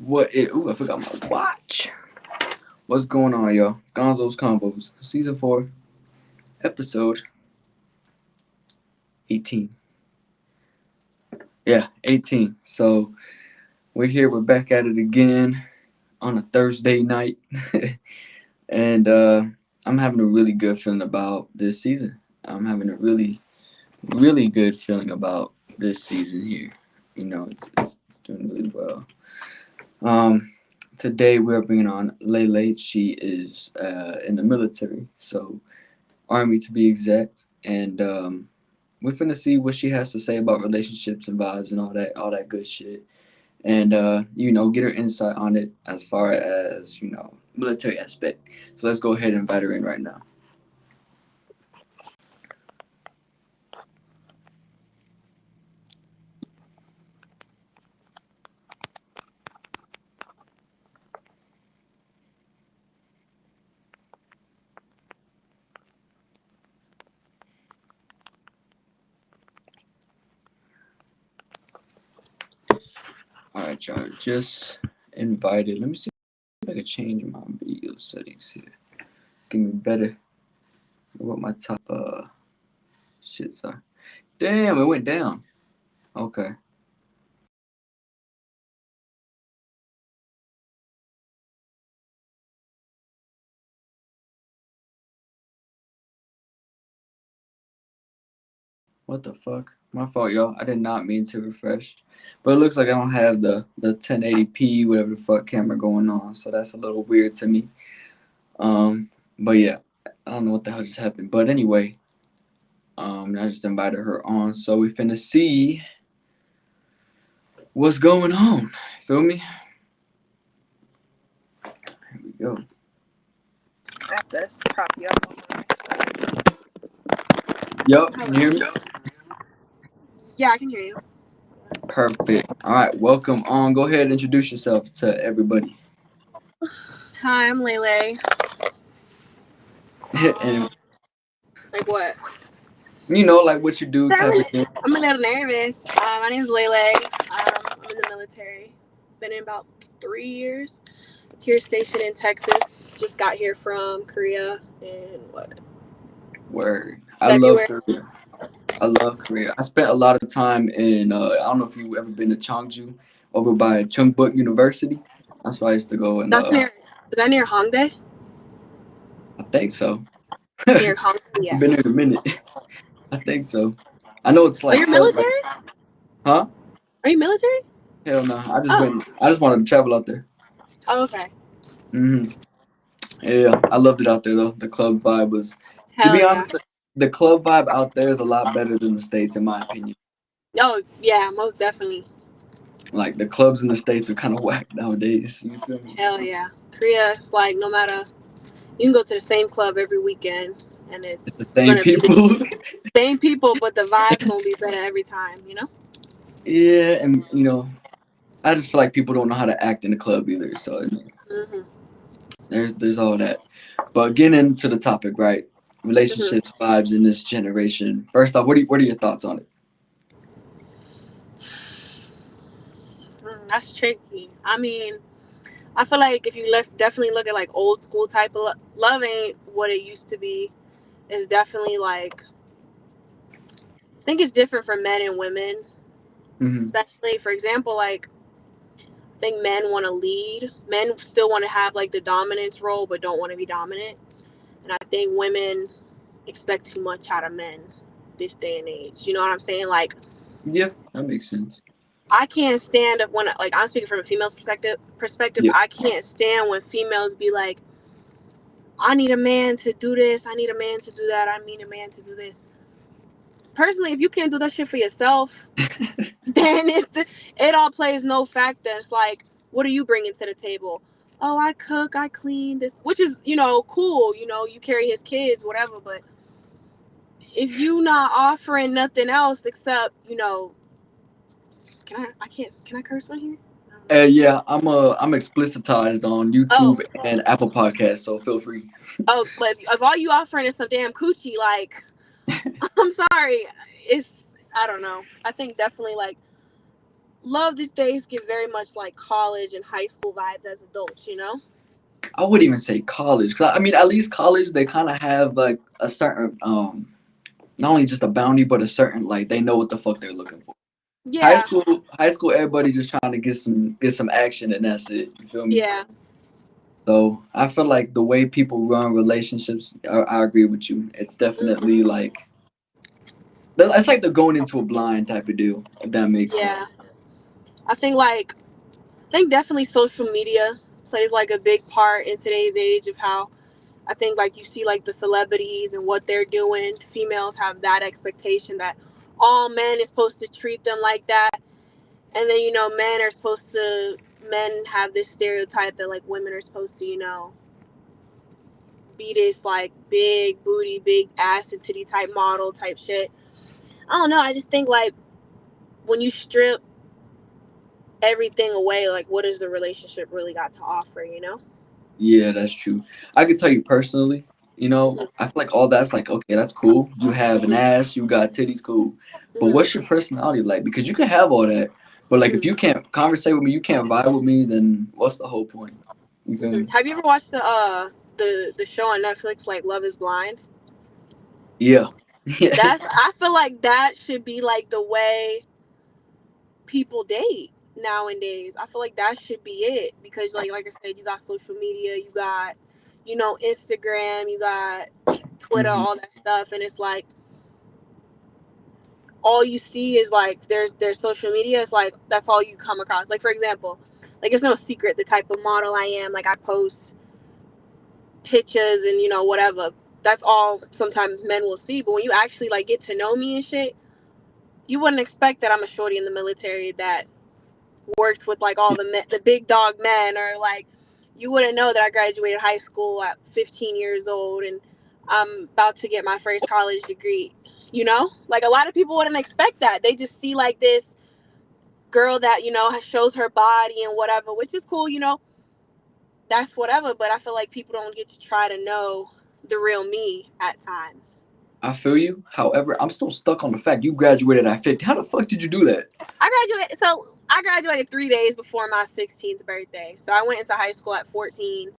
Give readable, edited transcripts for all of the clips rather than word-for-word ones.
Ooh, I forgot my watch. What's going on, y'all? Gonzo's Convos, Season 4, Episode 18. Yeah, 18. So, we're here, we're back at it again on a Thursday night. and I'm having a really good feeling about this season. I'm having a really, really good feeling about this season here. It's doing really well. Um, Today we're bringing on Laylay. She is in the military, so Army to be exact, and we're finna see what she has to say about relationships and vibes and all that good shit, and get her insight on it as far as military aspect. So let's go ahead and invite her in right now. All right, y'all, just invited. Let me see if I can change my video settings here. Give me better what my top shits are. Damn, it went down. Okay. What the fuck? My fault, y'all. I did not mean to refresh. But it looks like I don't have the 1080p, whatever the fuck camera going on. So that's a little weird to me. But yeah, I don't know what the hell just happened. But anyway, I just invited her on. So we finna see what's going on. Feel me? Here we go. Got this. Prop you up. Yup, can you hear me? Yeah, I can hear you. Perfect. All right, welcome on. Go ahead and introduce yourself to everybody. Hi, I'm Laylay. And Like what? like what you do type of thing. I'm a little nervous. My name's Laylay. I'm in the military. Been in about 3 years. Here stationed in Texas. Just got here from Korea in what? Word. I love February. Korea. I love Korea. I spent a lot of time in. I don't know if you ever been to Cheongju, over by Chungbuk University. That's where I used to go, and That's near. Is that near Hongdae? I think so. Near Hongdae, I've yeah. been here a minute. I think so. I know it's Are like you set like, military? huh? Are you military? Hell no. I just Oh. went. I just wanted to travel out there. Oh, okay. hmm Yeah, I loved it out there though. The club vibe was, to Hell be yeah. honest, the club vibe out there is a lot better than the states, in my opinion. Oh yeah, most definitely. Like the clubs in the states are kind of whack nowadays. You feel me? Hell yeah. Korea, it's like no matter. You can go to the same club every weekend, and It's the it's same gonna be the people. same people, but the vibe's gonna be better every time. You know? Yeah, and I just feel like people don't know how to act in the club either. So Mhm. there's all that. But getting into the topic, right? Mhm. Relationships, vibes in this generation. First off, what are your thoughts on it? That's tricky. I mean, I feel like if you definitely look at like old school type of love ain't what it used to be. It's definitely like I think it's different for men and women, hmm especially for example, like I think men want to lead. Men still want to have like the dominance role, but don't want to be dominant. And I think women expect too much out of men this day and age. You know what I'm saying? Like, Yeah, that makes sense. I can't stand up when, like, I'm speaking from a female's perspective. Yeah, I can't stand when females be like, I need a man to do this. I need a man to do that. I need a man to do this. Personally, if you can't do that shit for yourself, then it all plays no factor. It's like, what are you bringing to the table? Oh, I cook, I clean this, which is, cool. You carry his kids, whatever. But if you not offering nothing else except, I can't, can I curse on here? I don't know. yeah. I'm explicitized on Oh, YouTube and Apple Podcasts, so feel free. but if all you offering is some damn coochie, like, I'm sorry, I don't know. I think definitely like love these days give very much like college and high school vibes as adults, you know? I wouldn't even say college, because I mean, at least college they kind of have like a certain not only just a bounty, but a certain like they know what the fuck they're looking for. Yeah, High school, everybody just trying to get some action, and that's it. You feel me? yeah. So I feel like the way people run relationships, I agree with you. It's definitely Hmm. like it's like they're going into a blind type of deal, if that makes sense. Yeah. I think like I think definitely social media plays like a big part in today's age of how I think like you see like the celebrities and what they're doing. Females have that expectation that all men is supposed to treat them like that. And then, men are supposed to men have this stereotype that like women are supposed to, be this like big booty, big ass and titty type model type shit. I don't know. I just think like when you strip everything away, like what does the relationship really got to offer, you know? Yeah, that's true. I could tell you personally, I feel like all that's like, okay, that's cool. You have an ass, you got titties, cool. But Mm-hmm. what's your personality like? Because you can have all that, but like if Mm-hmm. you can't conversate with me, you can't vibe with me, then what's the whole point? You feel Mm-hmm. me? Have you ever watched the show on Netflix like Love Is Blind? Yeah. Yeah. I feel like that should be like the way people date nowadays. I feel like that should be it because like I said, you got social media, you got Instagram, you got Twitter, Hmm. all that stuff, and it's like all you see is like there's social media. It's like that's all you come across. Like for example, like it's no secret the type of model I am. Like I post pictures and whatever. That's all sometimes men will see. But when you actually like get to know me and shit, you wouldn't expect that I'm a shorty in the military that works with like all the big dog men, or like you wouldn't know that I graduated high school at 15 years old and I'm about to get my first college degree. Like a lot of people wouldn't expect that. They just see like this girl that shows her body and whatever, which is cool. That's whatever. But I feel like people don't get to try to know the real me at times. I feel you. However, I'm still stuck on the fact you graduated at 50. How the fuck did you do that? I graduated 3 days before my 16th birthday. So I went into high school at 14,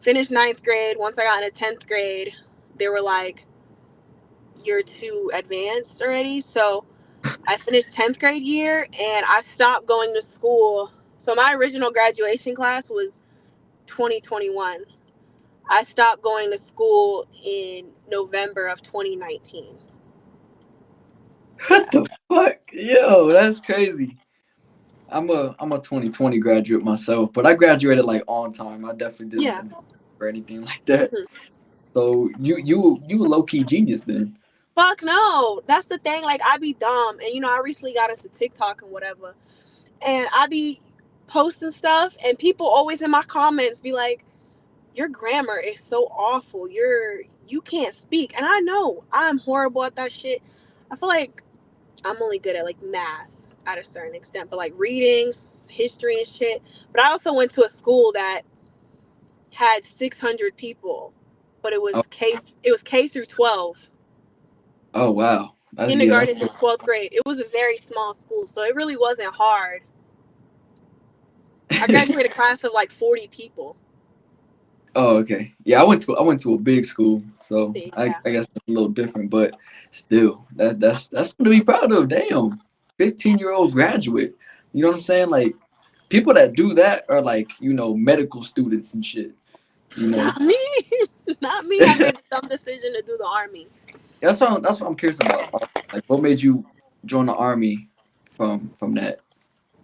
finished ninth grade. Once I got into 10th grade, they were like, "You're too advanced already." So I finished 10th grade year and I stopped going to school. So my original graduation class was 2021. I stopped going to school in November of 2019. What Yeah. the fuck? Yo, that's crazy. I'm a 2020 graduate myself, but I graduated like on time. I definitely didn't Yeah. abuse or anything like that. Hmm. So you a low key genius then. Fuck no. That's the thing. Like, I be dumb. And, I recently got into TikTok and whatever. And I be posting stuff, and people always in my comments be like, your grammar is so awful. You can't speak. And I know I'm horrible at that shit. I feel like I'm only good at like math at a certain extent, but like reading, history and shit. But I also went to a school that had 600 people, but Oh, it was K through 12, oh wow. That's kindergarten through 12th grade. It was a very small school, so it really wasn't hard. I graduated a class of like 40 people. oh okay. Yeah, I went to a big school, so See, I yeah. I guess that's a little different, but still, that's something to be proud of. Damn, 15-year-old graduate. You know what I'm saying? Like people that do that are like medical students and shit. You know. Not me. Not me. I made the dumb decision to do the army. That's what I'm curious about. Like, what made you join the army from that?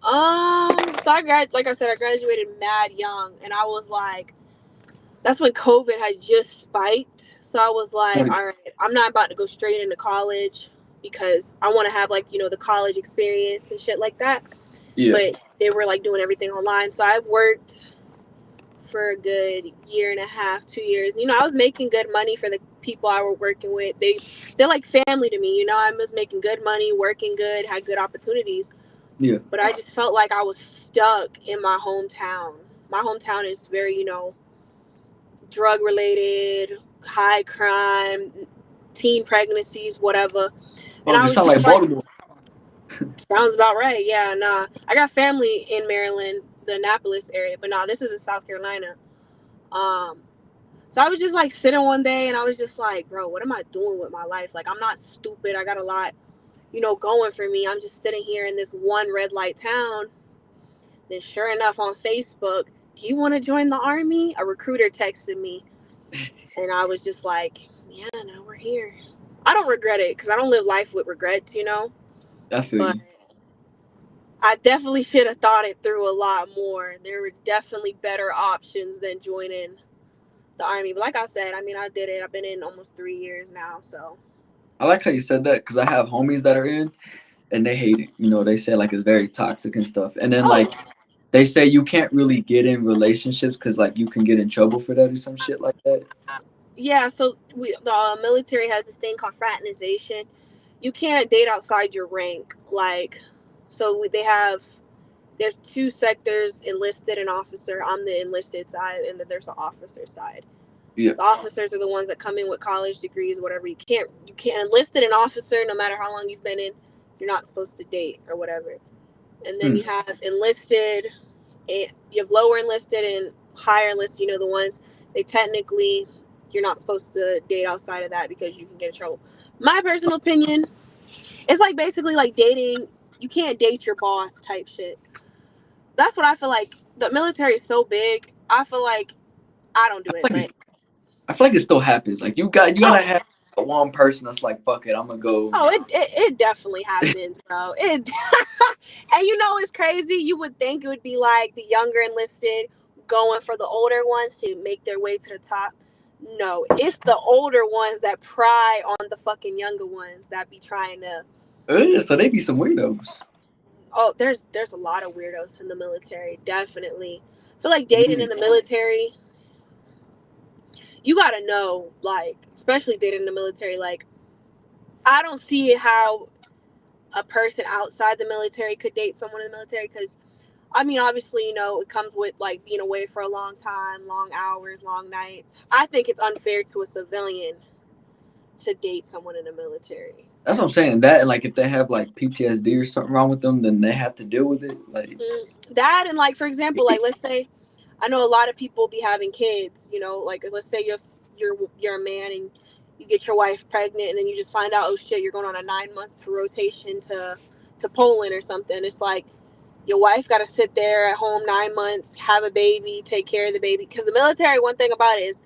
So like I said, I graduated mad young, and I was like, that's when COVID had just spiked. So I was like, 20, all right, I'm not about to go straight into college because I want to have like the college experience and shit like that. yeah, But they were like doing everything online, so I worked for a good year and a half, 2 years. I was making good money for the people I were working with. They're like family to me. I was making good money, working good, had good opportunities. yeah. But I just felt like I was stuck in my hometown. My hometown is very, drug related, high crime, teen pregnancies, whatever. And Oh, I you was sound just like like, Baltimore. Sounds about right. Yeah, nah. I got family in Maryland, the Annapolis area, but nah, this is in South Carolina. Um, so I was just like sitting one day and I was just like, bro, what am I doing with my life? Like, I'm not stupid. I got a lot, going for me. I'm just sitting here in this one red light town. Then, sure enough, on Facebook, do you want to join the army? A recruiter texted me, and I was just like, yeah, no, we're here. I don't regret it because I don't live life with regrets. I feel But you. I definitely should have thought it through a lot more. There were definitely better options than joining the army. But like I said, I mean, I did it. I've been in almost 3 years now. So, I like how you said that because I have homies that are in and they hate it. They say like it's very toxic and stuff. And then oh, like they say you can't really get in relationships because like you can get in trouble for that or some shit like that. yeah. So, the military has this thing called fraternization. You can't date outside your rank. Like, so they have, there's two sectors, enlisted and officer. I'm the enlisted side, and then there's the officer side. Yeah. The officers are the ones that come in with college degrees, whatever. You can't enlisted an officer, no matter how long you've been in, you're not supposed to date or whatever. And then Hmm. you have enlisted, and you have lower enlisted and higher enlisted. The ones they technically you're not supposed to date outside of that because you can get in trouble. My personal opinion, it's like basically like dating. You can't date your boss type shit. That's what I feel like. The military is so big. I feel like I don't do it, Like but I feel like it still happens. Like you gotta oh, have one person that's like, fuck it, I'm gonna go. it definitely happens, bro. It and it's crazy. You would think it would be like the younger enlisted going for the older ones to make their way to the top. No, it's the older ones that pry on the fucking younger ones that be trying to. So they be some weirdos. Oh, there's a lot of weirdos in the military. Definitely, I feel like dating Mm. in the military, you gotta know, like, especially dating in the military. Like, I don't see how a person outside the military could date someone in the military because I mean, obviously, it comes with like being away for a long time, long hours, long nights. I think it's unfair to a civilian to date someone in the military. That's what I'm saying. That and like if they have like PTSD or something wrong with them, then they have to deal with it. Like, That and like for example, like let's say I know a lot of people be having kids. Like let's say you're a man and you get your wife pregnant and then you just find out, oh shit, you're going on a 9 month rotation to Poland or something. It's like your wife got to sit there at home 9 months, have a baby, take care of the baby. Because the military, one thing about it is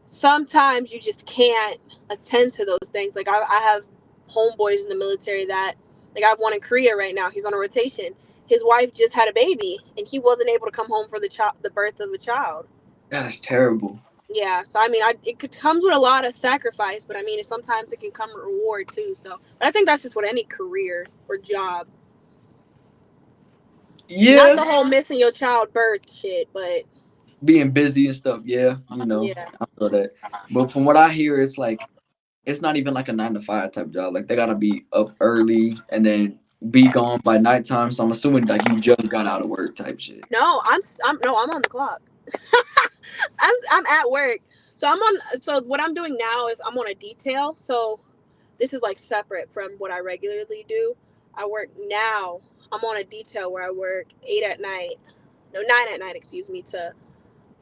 sometimes you just can't attend to those things. Like I have homeboys in the military that, like I have one in Korea right now. He's on a rotation. His wife just had a baby, and he wasn't able to come home for the birth of a child. that's terrible. Yeah, so I mean, it could comes with a lot of sacrifice, but I mean, sometimes it can come with reward too. So, but I think that's just what any career or job. Not Yeah, the whole missing your child birth shit, but being busy and stuff. Yeah, yeah. I feel that. But from what I hear, it's like it's not even like a 9 to 5 type job. Like they gotta be up early and then be gone by nighttime. So I'm assuming like you just got out of work type shit. No, I'm on the clock. I'm at work. So what I'm doing now is I'm on a detail. So this is like separate from what I regularly do. I work now. I'm on a detail where I work 8 at night. No, 9 at night, excuse me, to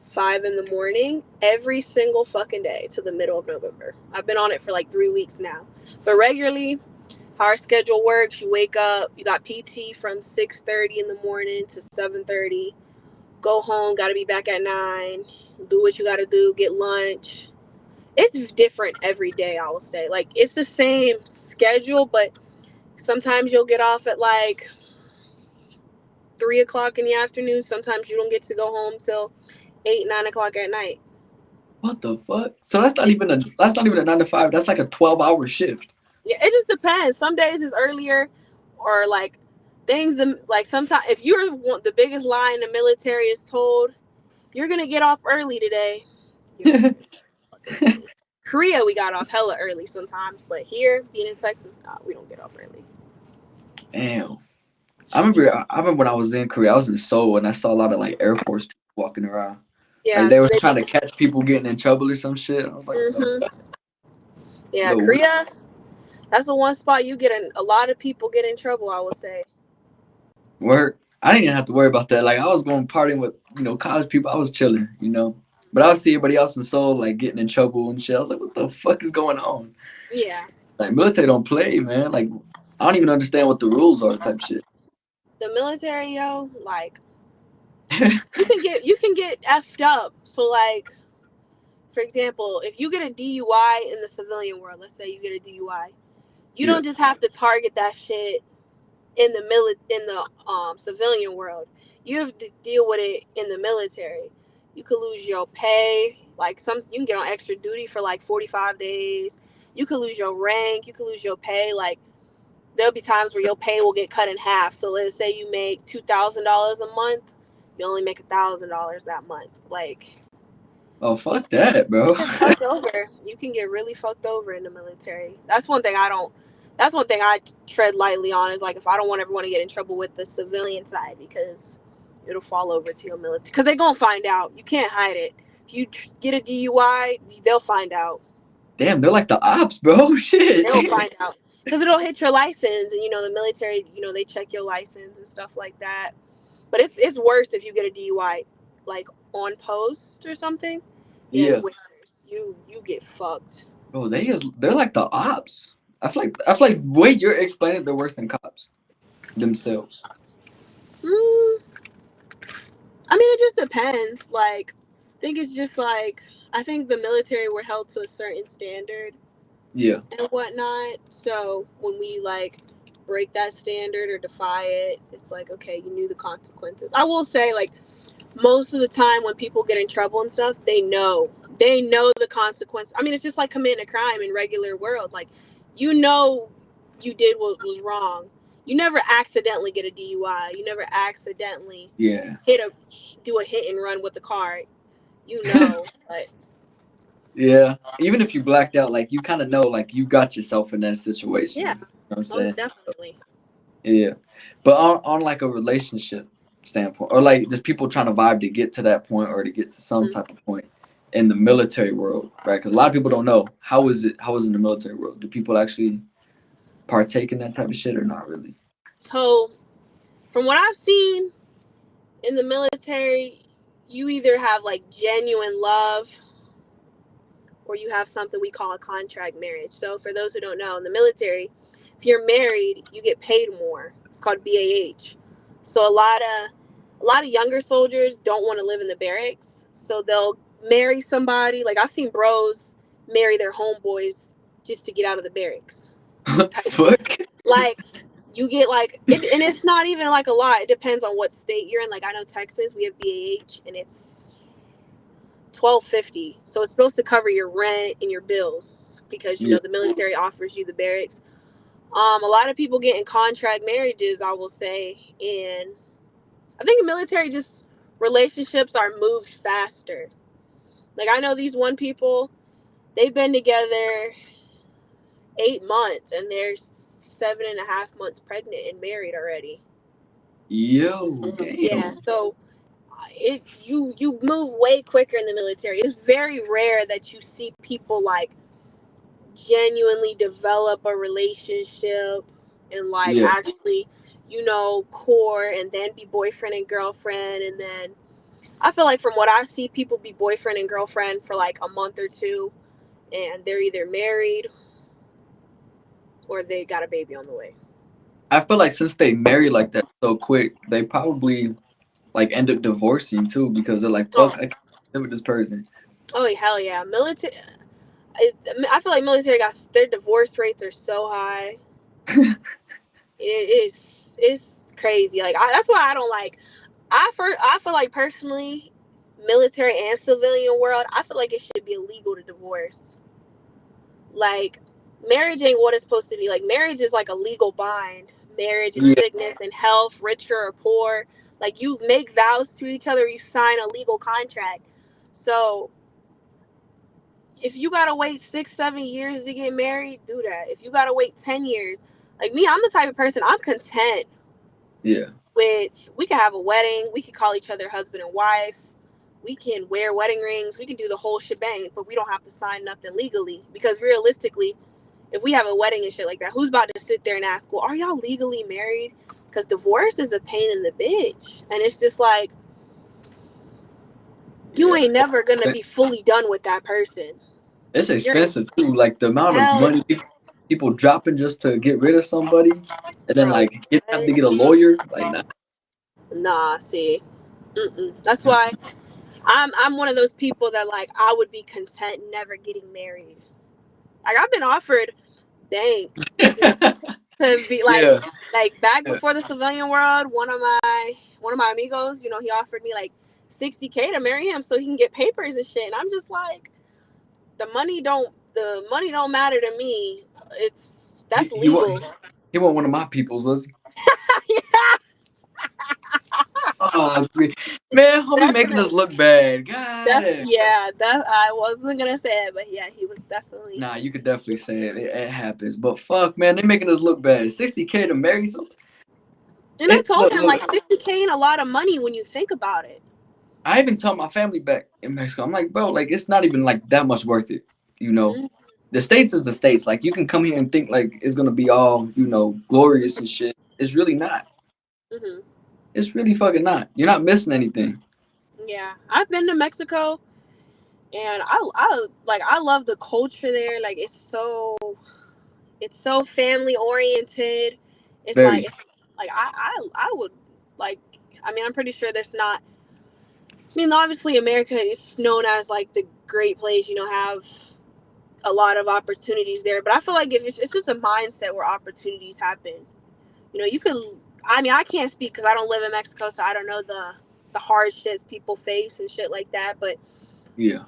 5 in the morning every single fucking day to the middle of November. I've been on it for like 3 weeks now. But regularly, how our schedule works, you wake up, you got PT from 6:30 in the morning to 7:30. Go home, got to be back at 9. Do what you got to do, get lunch. It's different every day, I will say. Like, it's the same schedule, but sometimes you'll get off at like 3 o'clock in the afternoon. Sometimes you don't get to go home till 8, 9 o'clock at night. What the fuck? So that's not even a 9 to 5. That's like a 12-hour shift. Yeah, it just depends. Some days it's earlier, or like things like sometimes if you're the biggest lie in the military is told you're gonna get off early today, you're gonna get fucking early. Korea, we got off hella early sometimes, but here, being in Texas, nah, we don't get off early. Damn. I remember when I was in Korea, I was in Seoul and I saw a lot of like Air Force people walking around. Like Yeah, they was they trying be. to catch people getting in trouble or some shit. I was like, what the Hmm. fuck? Yeah, Little weird. Korea. That's the one spot you get in. A lot of people get in trouble, I would say. Work. I didn't even have to worry about that. Like I was going partying with college people. I was chilling, But I would see everybody else in Seoul like getting in trouble and shit. I was like, what the fuck is going on? Yeah. Like military don't play, man. Like I don't even understand what the rules are, type shit. The military, yo, like you can get effed up. So like, for example, if you get a DUI in the civilian world, let's say you get a DUI, you Yeah. don't just have to target that shit in the civilian world. You have to deal with it in the military. You could lose your pay, like you can get on extra duty for like 45 days. You could lose your rank, you could lose your pay. Like there'll be times where your pay will get cut in half. So let's say you make $2,000 a month, you only make $1,000 that month. Like Oh you fuck that, bro. get fucked over. You can get really fucked over in the military. That's one thing I don't. That's one thing I tread lightly on. Is like if I don't want everyone to get in trouble with the civilian side because it'll fall over to your military because they're gonna find out. You can't hide it. If you get a DUI, they'll find out. Damn, they're like the ops, bro. Shit. They'll find out because it'll hit your license, and the military, they check your license and stuff like that. But it's worse if you get a DUI, like on post or something. Yeah, it's Yeah, worse. You get fucked. bro. They're like the ops. I feel like way you're explaining, they're worse than cops themselves. Mm, I mean, it just depends. Like, I think it's just like I think the military were held to a certain standard Yeah. and whatnot. So when we like break that standard or defy it, it's like okay, you knew the consequences. I will say, like most of the time when people get in trouble and stuff, they know the consequence. I mean, it's just like committing a crime in regular world. Like, you know, you did what was wrong. You never accidentally get a DUI. You never accidentally Yeah. do a hit and run with the car. You know, but Yeah. Even if you blacked out, like you kind of know, like you got yourself in that situation. yeah, You know what I'm saying? most definitely. Yeah. But on like a relationship standpoint, or like just people trying to vibe to get to that point or to get to some Mhm. type of point in the military world, right? Because a lot of people don't know how is it. How is it in the military world? Do people actually partake in that type of shit or not really? So, from what I've seen in the military, you either have like genuine love or you have something we call a contract marriage. So for those who don't know, in the military, if you're married, you get paid more. It's called BAH. So a lot of younger soldiers don't want to live in the barracks, so they'll marry somebody. Like I've seen bros marry their homeboys just to get out of the barracks. What the Type shit. fuck? Like you get like it, and it's not even like a lot. It depends on what state you're in. Like I know Texas, we have BAH, and it's 12.50, so it's supposed to cover your rent and your bills because Yeah. the military offers you the barracks. A lot of people get in contract marriages, I will say, and I think in military just relationships are moved faster. Like I know these one people, they've been together 8 months and they're 7.5 months pregnant and married already. Yo, Yeah, damn. so it you move way quicker in the military. It's very rare that you see people like genuinely develop a relationship and like Yeah. actually court and then be boyfriend and girlfriend. And then I feel like from what I see, people be boyfriend and girlfriend for like a month or two and they're either married or they got a baby on the way. I feel like since they marry like that so quick, they probably like end up divorcing too because they're like, fuck, Oh, I can't live with this person. oh hell yeah, military. I feel like military guys, their divorce rates are so high. It's crazy. Like that's why I don't like. I feel like personally, military and civilian world, I feel like it should be illegal to divorce. Like marriage ain't what it's supposed to be. Like marriage is like a legal bind. Marriage is Yeah. sickness and health, richer or poor. Like you make vows to each other, you sign a legal contract. So if you gotta wait 6, 7 years to get married, do that. If you gotta wait 10 years, like me, I'm the type of person I'm content Yeah. with. We can have a wedding, we can call each other husband and wife, we can wear wedding rings, we can do the whole shebang, but we don't have to sign nothing legally because realistically, if we have a wedding and shit like that, who's about to sit there and ask, well, are y'all legally married? Because divorce is a pain in the bitch. And it's just like, you Yeah. ain't never gonna be fully done with that person. It's You're expensive too. Like the amount of hell, money people dropping just to get rid of somebody, and then bro. like have to get a lawyer. Like, nah. Nah, see, that's why I'm one of those people that like I would be content never getting married. Like I've been offered bank to be Yeah. like back Yeah. before the civilian world. One of my amigos, he offered me like 60K to marry him so he can get papers and shit. And I'm just like, the money don't matter to me. He, That's he wa- legal. he wasn't one of my peoples, was he? Yeah, Oh man, homie making us definitely. look bad. God. Yeah, that I wasn't gonna say it, but yeah, he was definitely. Nah, you could definitely say it. It happens. But fuck, man, they making us look bad. 60K to marry some. And I told Look, him look. like 60K ain't a lot of money when you think about it. I even tell my family back in Mexico, I'm like, bro, like it's not even like that much worth it. You know, Mm-hmm. the states is the states. Like you can come here and think like it's gonna be all glorious and shit. It's really not. Mm-hmm. It's really fucking not. You're not missing anything. Yeah, I've been to Mexico, and I love the culture there. Like it's so family oriented. It's Very. like I would like. I mean, I'm pretty sure there's not. I mean, obviously, America is known as like the great place. Have a lot of opportunities there, but I feel like if it's just a mindset where opportunities happen. You could. I mean, I can't speak because I don't live in Mexico, so I don't know the hardships people face and shit like that. But Yeah.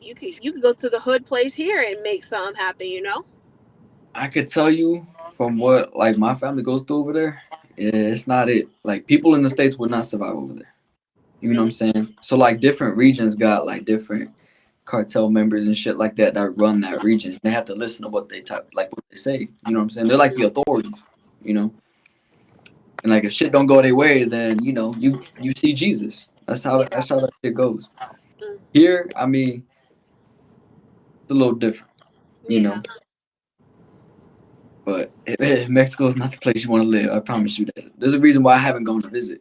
you could go to the hood place here and make something happen. I could tell you from what like my family goes through over there, it's not it. Like people in the states would not survive over there. You know what I'm Really. saying? So like different regions got like different cartel members and shit like that that run that region. They have to listen to what they type, like what they say. You know what I'm saying? They're like the authorities. You know, and like if shit don't go their way, then you see Jesus. Yeah. That's how that shit goes. Mm. Here, I mean, it's a little different. You Yeah. know, but Mexico is not the place you want to live. I promise you that. There's a reason why I haven't gone to visit.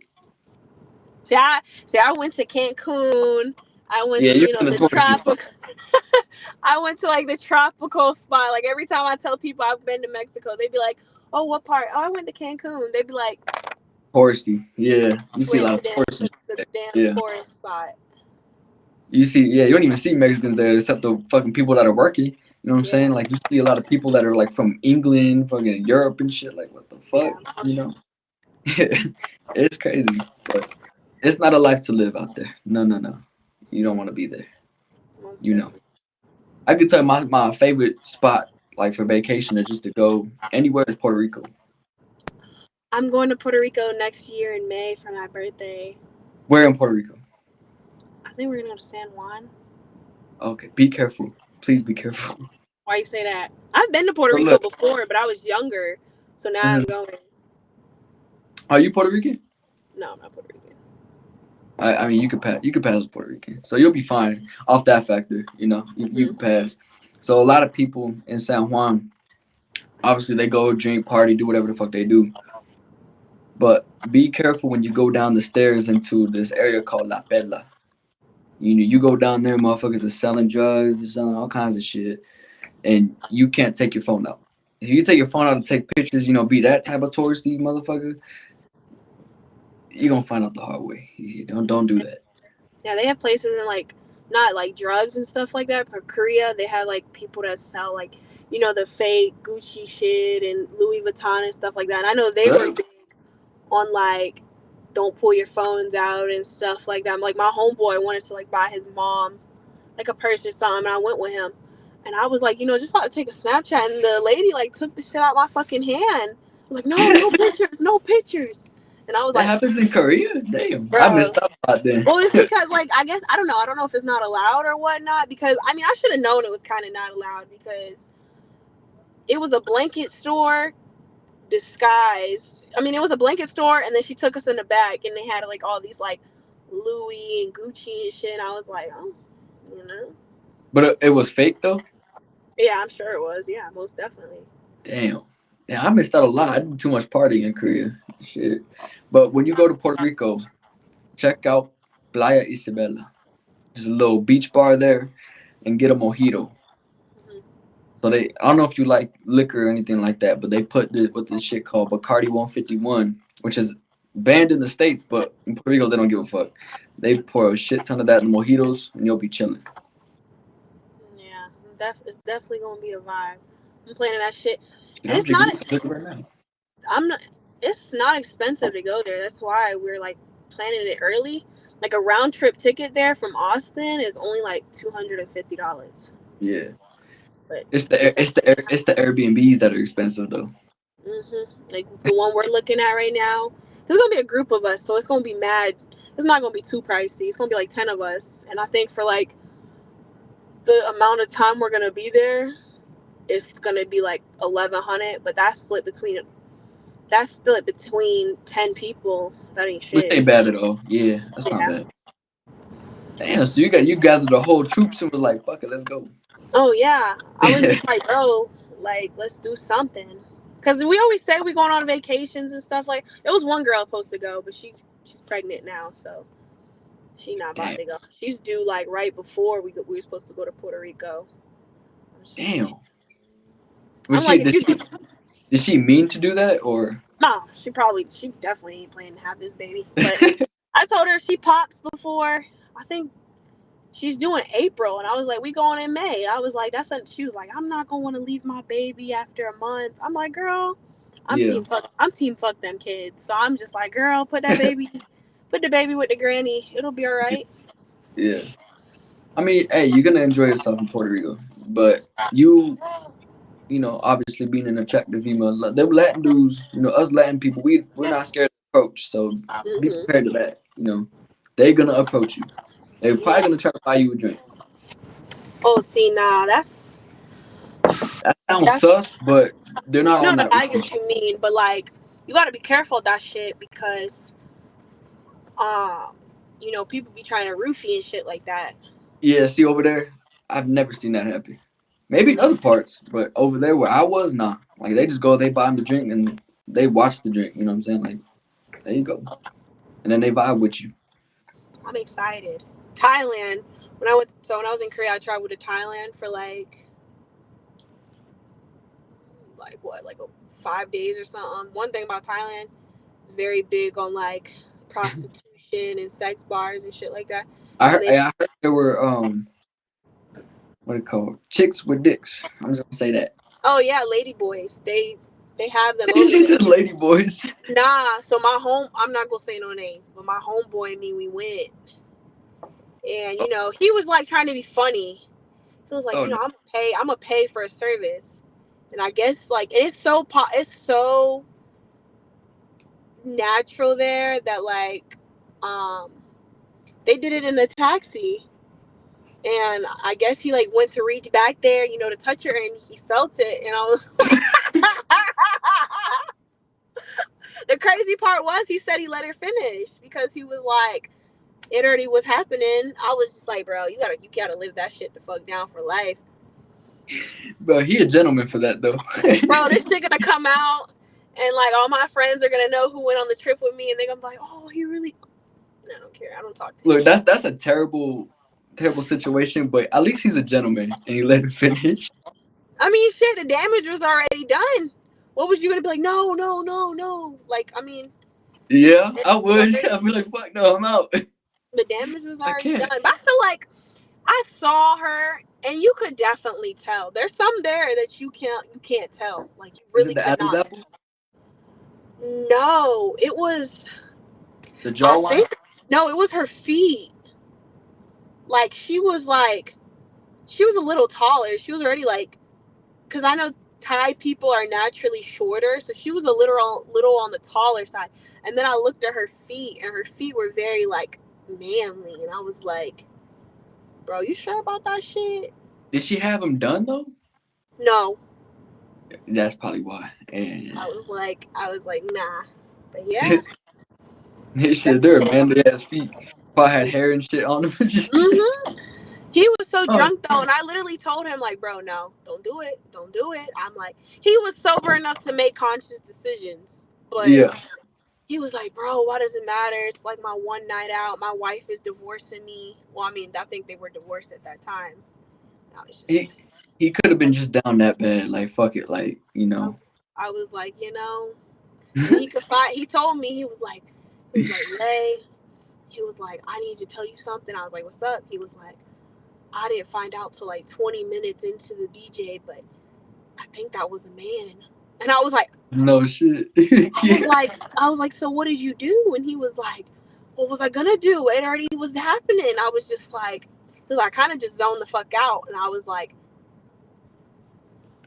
See, I went to Cancun. I went Yeah, to you're in the the touristy spot. tropic. I went to like the tropical spot. Like every time I tell people I've been to Mexico, they'd be like, "Oh, what part?" "Oh, I went to Cancun." They'd be like, Touristy. Yeah, you see a "Went lot to of tourists and the shit. damn Yeah. tourist spot." You see, yeah, you don't even see Mexicans there except the fucking people that are working. You know what I'm Yeah, saying? Like you see a lot of people that are like from England, fucking Europe and shit. Like what the fuck? yeah, You know? It's crazy, but it's not a life to live out there. No, no, no. You don't want to be there. most You know. definitely. I could tell you my favorite spot like for vacation or just to go anywhere is Puerto Rico. I'm going to Puerto Rico next year in May for my birthday. Where in Puerto Rico? I think we're gonna go to San Juan. Okay, be careful. Please be careful. Why you say that? I've been to Puerto So Rico look, before, but I was younger, so now mhm. I'm going. Are you Puerto Rican? No, I'm not Puerto Rican. I mean, you could pass as Puerto Rican, so you'll be fine off that factor. You Hmm. could pass. So a lot of people in San Juan, obviously, they go drink, party, do whatever the fuck they do. But be careful when you go down the stairs into this area called La Perla. You go down there, motherfuckers are selling drugs, they're selling all kinds of shit, and you can't take your phone out. If you take your phone out and take pictures, be that type of touristy motherfucker, you're gonna find out the hard way. You don't do that. Yeah, they have places in like not like drugs and stuff like that. For Korea, they have like people that sell like the fake Gucci shit and Louis Vuitton and stuff like that. And I know they were Really? big on like don't pull your phones out and stuff like that. Like my homeboy wanted to like buy his mom like a purse or something, and I went with him. And I was like, just about to take a Snapchat, and the lady like took the shit out of my fucking hand. I was like, no, no pictures, no pictures. And I was That like, happens in Korea? Damn. I bro. missed out a lot then. Well, it's because like I guess I don't know. I don't know if it's not allowed or whatnot. Because I mean, I should have known it was kind of not allowed because it was a blanket store disguised. I mean, it was a blanket store, and then she took us in the back, and they had like all these like Louis and Gucci and shit. And I was like, oh, you know, But it was fake though. Yeah, I'm sure it was. Yeah, most definitely. Damn. Yeah, I missed out a lot. I did too much partying in Korea. Shit. But when you go to Puerto Rico, check out Playa Isabela. There's a little beach bar there, and get a mojito. Hmm. So I don't know if you like liquor or anything like that, but they put this shit called Bacardi 151, which is banned in the States, but in Puerto Rico they don't give a fuck. They pour a shit ton of that in mojitos, and you'll be chilling. Yeah, it's definitely gonna be a vibe. I'm planning that shit, Shit, and I'm it's drinking not. me some liquor right now. I'm not. It's not expensive to go there. That's why we're like planning it early. Like a round trip ticket there from Austin is only like $250. Yeah, But it's the Airbnbs that are expensive though. like the one we're looking at right now, there's gonna be a group of us, so it's gonna be mad. It's not gonna be too pricey. It's gonna be like 10 of us, and I think for like the amount of time we're gonna be there, it's gonna be like 1,100. But that's split between 10 people. That ain't Which shit. ain't bad at all. Yeah, that's not Yeah. bad. Damn, so you gathered the whole troops and was like, fuck it, let's go. Oh yeah. I was just like, bro, like let's do something. Cause we always say we going on vacations and stuff. Like it was one girl supposed to go, but she's pregnant now, so she not about Damn, to go. She's due like right before we were supposed to go to Puerto Rico. I'm just like, damn. I'm Was she like, if you did she mean to do that or? no, she definitely ain't planning to have this baby. But I told her if she pops before, I think she's doing April, and I was like, we going in May. I was like, she was like, I'm not gonna want to leave my baby after a month. I'm like, girl, Yeah, I'm team fuck them kids. So I'm just like, girl, put the baby with the granny. It'll be all right. yeah. I mean, hey, you're gonna enjoy yourself in Puerto Rico, but you know, obviously being an attractive female, them Latin dudes, you know, us Latin people, we're not scared to approach. So be Hmm. prepared to that. You know, they're gonna approach you. They're probably Yeah. gonna try to buy you a drink. Oh, see, nah, That sounds that's sus, but they're not no, on no, that I get level. what you mean, but like, you gotta be careful of that shit because, um, people be trying to roofie and shit like that. Yeah, see over there, I've never seen that happen. Maybe in other parts, but over there where I was, nah. Like they just go, they buy them the drink, and they watch the drink. You know what I'm saying? Like there you go, and then they vibe with you. I'm excited. Thailand. When I was in Korea, I traveled to Thailand for like what, like 5 days or something. One thing about Thailand is very big on like prostitution and sex bars and shit like that. And they, I heard there were what it called chicks with dicks. I'm just gonna say that. oh yeah, lady boys. They have them over She there. said, "Lady boys." Nah, so I'm not gonna say no names, but my homeboy and me, we went, and he was like trying to be funny. He was like, Oh no, I'm gonna pay for a service, and I guess like it's so natural there that like, um, they did it in the taxi, and I guess he like went to reach back there, to touch her, and he felt it, and I was. The crazy part was he said he let her finish because he was like, it already was happening. I was just like, bro, you gotta live that shit the fuck down for life. but he a gentleman for that though. Bro, this shit gonna come out, and like all my friends are gonna know who went on the trip with me, and they're gonna be like, oh, he really. I don't care. I don't talk to him. Look, that's a terrible situation, but at least he's a gentleman and he let him finish. I mean, shit, the damage was already done. What was you gonna be like? No, no, no, no. Like, I mean, Yeah, I it was would. already, I'd be like, fuck no, I'm out. the damage was I already can't. done. But I feel like I saw her, and you could definitely tell. There's some there that you can't tell. Like, you Is it really the could Adam's not. apple? No, it was. The I jawline? think no, it was her feet. Like she was a little taller. She was already like, because I know Thai people are naturally shorter, so she was a little on the taller side. And then I looked at her feet, and her feet were very like manly, and I was like, bro, you sure about that shit? Did she have him done though? No, That's probably why. And I was like, nah. But yeah, they that said they're shit. manly ass feet. If I had hair and shit on them. Mhm. He was so Oh, drunk though, and I literally told him like, bro, no, don't do it, don't do it. I'm like, he was sober enough to make conscious decisions, but yeah. he was like, bro, why does it matter? It's like my one night out. My wife is divorcing me. Well, I mean, I think they were divorced at that time. I was just He like, he could have been just down that bad. Like fuck it. Like I, I was like, and he could find. He told me he was like, Lay. He was like, I need to tell you something. I was like, what's up? He was like, I didn't find out till like 20 minutes into the DJ, but I think that was a man. And I was like, no shit. Yeah. I was like, so what did you do? And he was like, what was I gonna do? It already was happening. I was just like, because I kind of just zoned the fuck out, and I was like,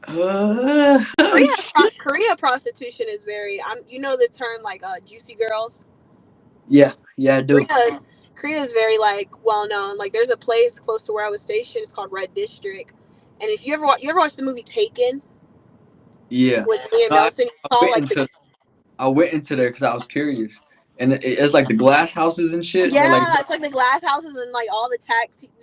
Oh, shit. Korea prostitution is very, you know the term like juicy girls. Yeah, yeah, I do. Korea's Korea is very like well known. Like there's a place close to where I was stationed. It's called Red District, and if you ever watched the movie Taken Yeah. with Liam No, Neeson, you I saw went like into I went into there because I was curious, and it's like the glass houses and shit. They're like, yeah, it's like the glass houses and like all the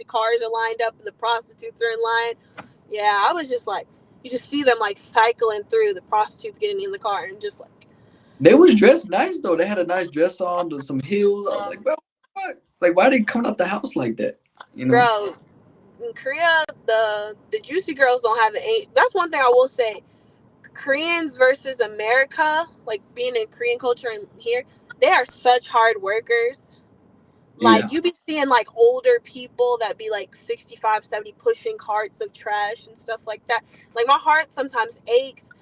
cars are lined up and the prostitutes are in line. Yeah, I was just like, you just see them like cycling through the prostitutes getting in the car and just like, they was dressed nice though. They had a nice dress on, some heels. I was like, bro, what? Like, why they coming out the house like that? You know? bro, in Korea, the juicy girls don't have an age. That's one thing I will say. Koreans versus America, like being in Korean culture and here, they are such hard workers. Yeah. Like you be seeing like older people that be like 65, 70 pushing carts of trash and stuff like that. Like my heart sometimes aches,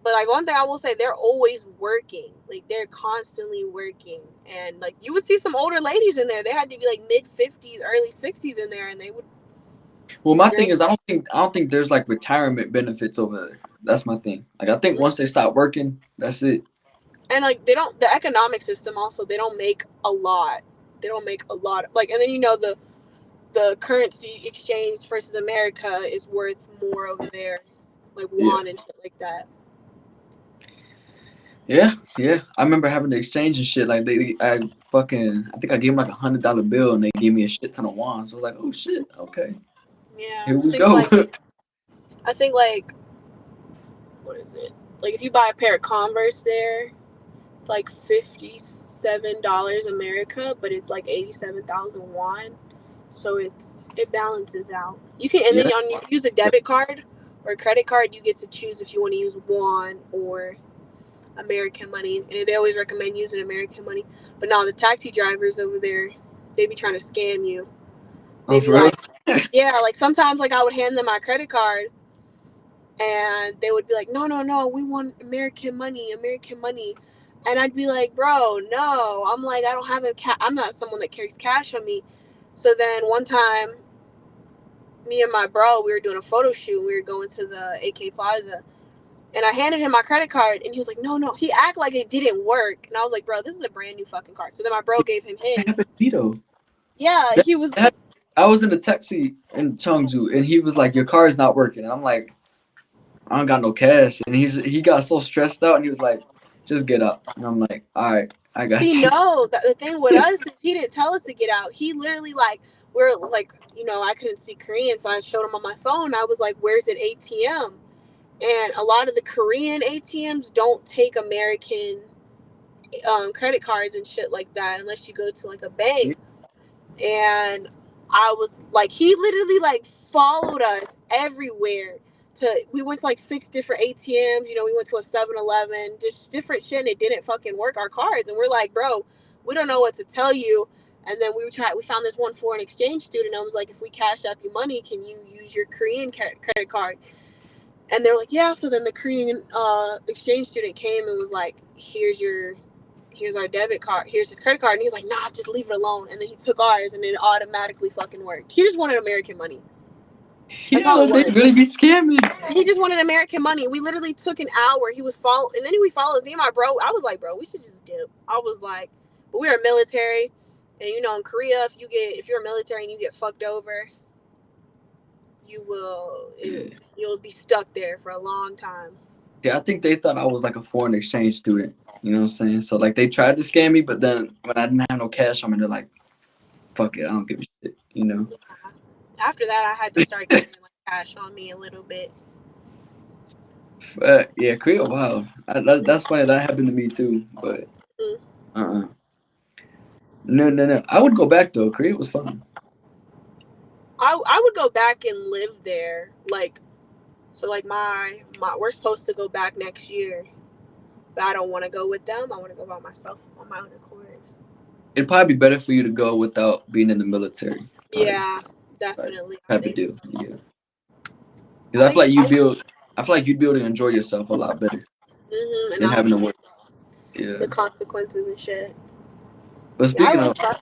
but like one thing I will say, they're always working. Like they're constantly working. And like you would see some older ladies in there. They had to be like mid 50s, early 60s in there and they would Well, my thing drink. is, I don't think there's like retirement benefits over there. That's my thing. Like, I think once they stop working, that's it. And like they don't, the economic system also, they don't make a lot. They don't make a lot. Like, and then the currency exchange versus America is worth more over there, like Yeah. won and shit like that. Yeah, yeah. I remember having to exchange and shit. Like I think I gave them like $100 bill and they gave me a shit ton of wands. So I was like, oh shit, okay, Yeah, here I we think go. like I think like what is it? Like if you buy a pair of Converse there, it's like $57 America, but it's like 87,000 won. So it balances out. You can and then Yeah. you use a debit card or a credit card, you get to choose if you want to use won or American money, and they always recommend using American money. But now the taxi drivers over there, they be trying to scam you. They Oh, be for real? like, yeah, like sometimes like I would hand them my credit card, and they would be like, no, no, no, we want American money, American money, and I'd be like, bro, no, I'm like I don't have I'm not someone that carries cash on me. So then one time, me and my bro, we were doing a photo shoot. We were going to the AK Plaza, and I handed him my credit card, and he was like, "No, no." He acted like it didn't work, and I was like, "Bro, this is a brand new fucking card." So then my bro gave him I his. have a veto. Yeah, That, he was. that, I was in a taxi in Cheongju and he was like, your car is not working. And I'm like, I don't got no cash. And he got so stressed out and he was like, just get up. And I'm like, all right, I See, got you. no, the thing with us is he didn't tell us to get out. He literally like we're like I couldn't speak Korean, so I showed him on my phone. I was like, "Where's an ATM?" And a lot of the Korean ATMs don't take American credit cards and shit like that unless you go to like a bank. And I was like, he literally like followed us everywhere. We went to like 6 different ATMs. We went to a 7-Eleven, just different shit, and it didn't fucking work our cards. And we're like, bro, we don't know what to tell you. And then we found this one foreign exchange student. And I was like, if we cash out your money, can you use your Korean credit card? And they're like, yeah. So then the Korean exchange student came and was like, here's our debit card, here's his credit card. And he's like, nah, just leave it alone. And then he took ours and it automatically fucking worked. He just wanted American money. That's all Yeah, it they was. really be scamming. He just wanted American money. We literally took an hour. He was and then we followed me and my bro. I was like, bro, we should just dip. I was like, but we are military. And in Korea, if you're military and you get fucked over, Yeah. you'll be stuck there for a long time. Yeah, I think they thought I was like a foreign exchange student. You know what I'm saying? So like they tried to scam me, but then when I didn't have no cash on me, they're like, fuck it, I don't give a shit. You know? After that, I had to start getting like cash on me a little bit. Yeah, Korea, wow. That's funny. That happened to me too. But Mm. uh-uh. No, no, no. I would go back though. Korea was fun. I would go back and live there. Like, so like my we're supposed to go back next year, but I don't want to go with them. I want to go by myself on my own accord. It'd probably be better for you to go without being in the military. Probably, Yeah, probably definitely. I type of think so. deal. Yeah, because I, I I feel like you'd be able to enjoy yourself a lot better and than not have having to to see work. Yeah. the consequences and shit. But Yeah, I speaking really of, try.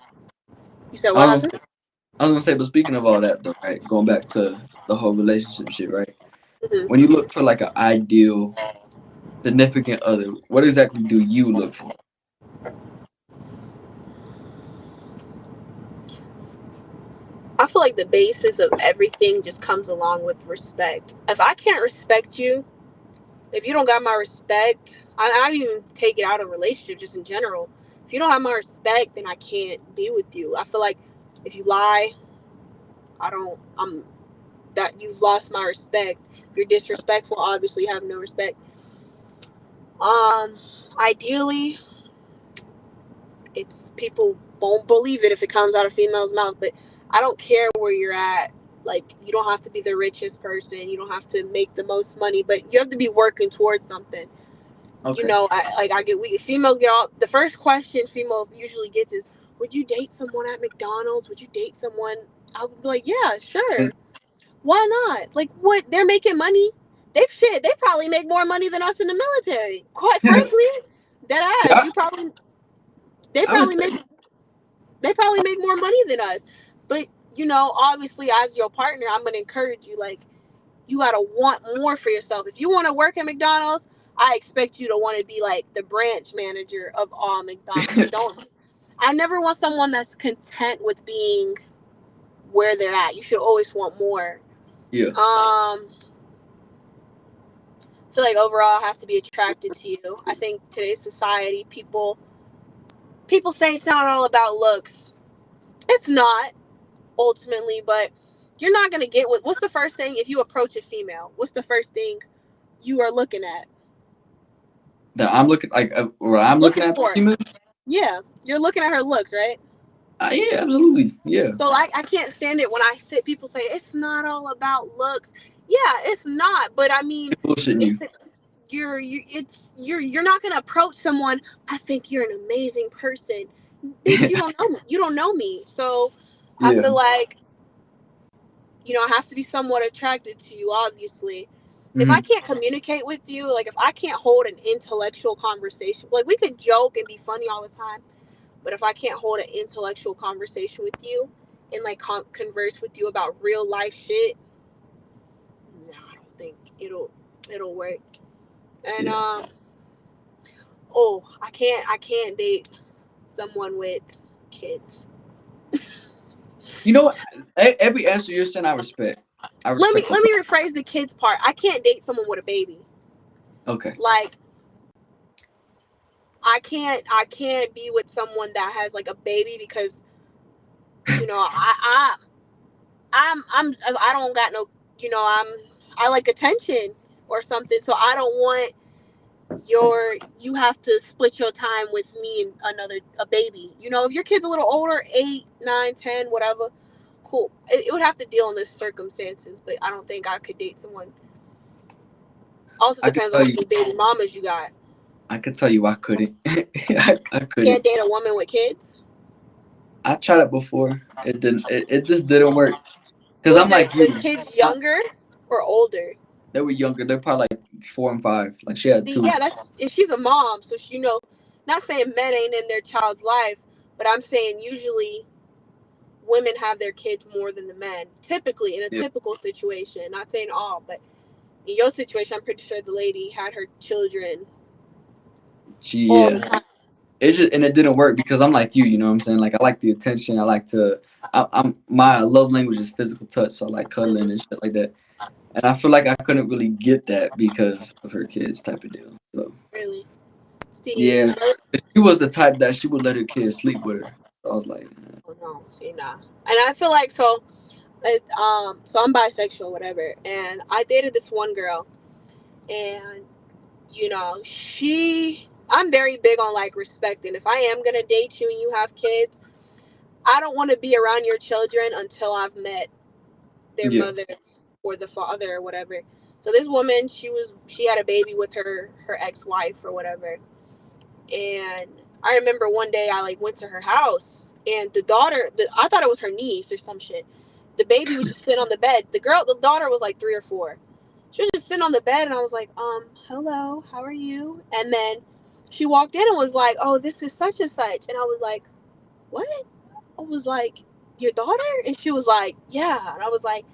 You said I what was gonna happened? say, I was gonna say, but speaking of all that though, right? Going back to the whole relationship shit, right? When Hmm. you look for like an ideal significant other, what exactly do you look for? I feel like the basis of everything just comes along with respect. If I can't respect you, if you don't got my respect, I even take it out of relationship just in general. If you don't have my respect, then I can't be with you. I feel like if you lie, I'm that you've lost my respect. If you're disrespectful, obviously you have no respect. Um, Ideally, it's people won't believe it if it comes out of female's mouth, but I don't care where you're at. Like, you don't have to be the richest person, you don't have to make the most money, but you have to be working towards something. You Okay. know, I get, we females get all the first question females usually gets is, would you date someone at McDonald's? Would you date someone? I would be like, yeah, sure. Why not? Like, what, they're making money. They probably make more money than us in the military, quite frankly. Dead ass. Yeah, You probably they I probably respect. make they probably make more money than us. But you know, obviously, as your partner, I'm gonna encourage you. Like, you gotta want more for yourself. If you want to work at McDonald's, I expect you to want to be like the branch manager of all McDonald's. Don't. I never want someone that's content with being where they're at. You should always want more. Yeah. I feel like overall I have to be attracted to you. I think today's society, people say it's not all about looks. It's not ultimately, but you're not gonna get what's the first thing if you approach a female? What's the first thing you are looking at? That I'm looking like, or I'm looking Looking at the for. female. Yeah, you're looking at her looks, right? Yeah, absolutely. Yeah. So like I can't stand it when I sit people say it's not all about looks. Yeah, it's not, but I mean, Bullshitting you. it's you're not gonna approach someone. I think you're an amazing person, bitch. You don't know me. You don't know me. So I Yeah. feel like I have to be somewhat attracted to you. Obviously, if I Hmm. can't communicate with you, like if I can't hold an intellectual conversation, like we could joke and be funny all the time, but if I can't hold an intellectual conversation with you and like converse with you about real life shit, no, I don't think it'll work. And Yeah. oh, I can't date someone with kids. You know what? Every answer you're saying, I respect. I Let me respect let it. me rephrase the kids part. I can't date someone with a baby. Okay. Like I can't be with someone that has like a baby because I don't got no I like attention or something, so I don't want you have to split your time with me and a baby. If your kid's a little older, 8, 9, 10, whatever, cool. It would have to deal in the circumstances, but I don't think I could date someone. Also I could depends on tell how you. many baby mamas you got. I could tell you I couldn't. I Can't couldn't. date a woman with kids. I tried it before. It didn't. It just didn't work. Cause Was I'm there like the you. kids I, younger or older? they were younger. They're probably like 4 and 5. Like she had See, two. yeah, that's and she's a mom, so not saying men ain't in their child's life, but I'm saying usually women have their kids more than the men. Typically, in a Yeah. typical situation, not saying all, but in your situation, I'm pretty sure the lady had her children all the Yeah. time. It just and it didn't work because I'm like you. You know what I'm saying? Like I like the attention. I like to. I'm my love language is physical touch. So I like cuddling Mhm. and shit like that. And I feel like I couldn't really get that because of her kids type of deal. So Really. See, yeah, she was the type that she would let her kids sleep with her. So I was like, oh no, see, nah. And I feel like so. So I'm bisexual, whatever, and I dated this one girl, and I'm very big on like respect, and if I am gonna date you and you have kids, I don't want to be around your children until I've met their Yeah. mother or the father or whatever. So this woman, she had a baby with her ex-wife or whatever. And I remember one day I like went to her house, and I thought it was her niece or some shit. The baby was just sitting on the bed. The daughter was like 3 or 4. She was just sitting on the bed, and I was like, hello, how are you? And then she walked in and was like, oh, this is such and such. And I was like, what? I was like, your daughter? And she was like, yeah. And I was like,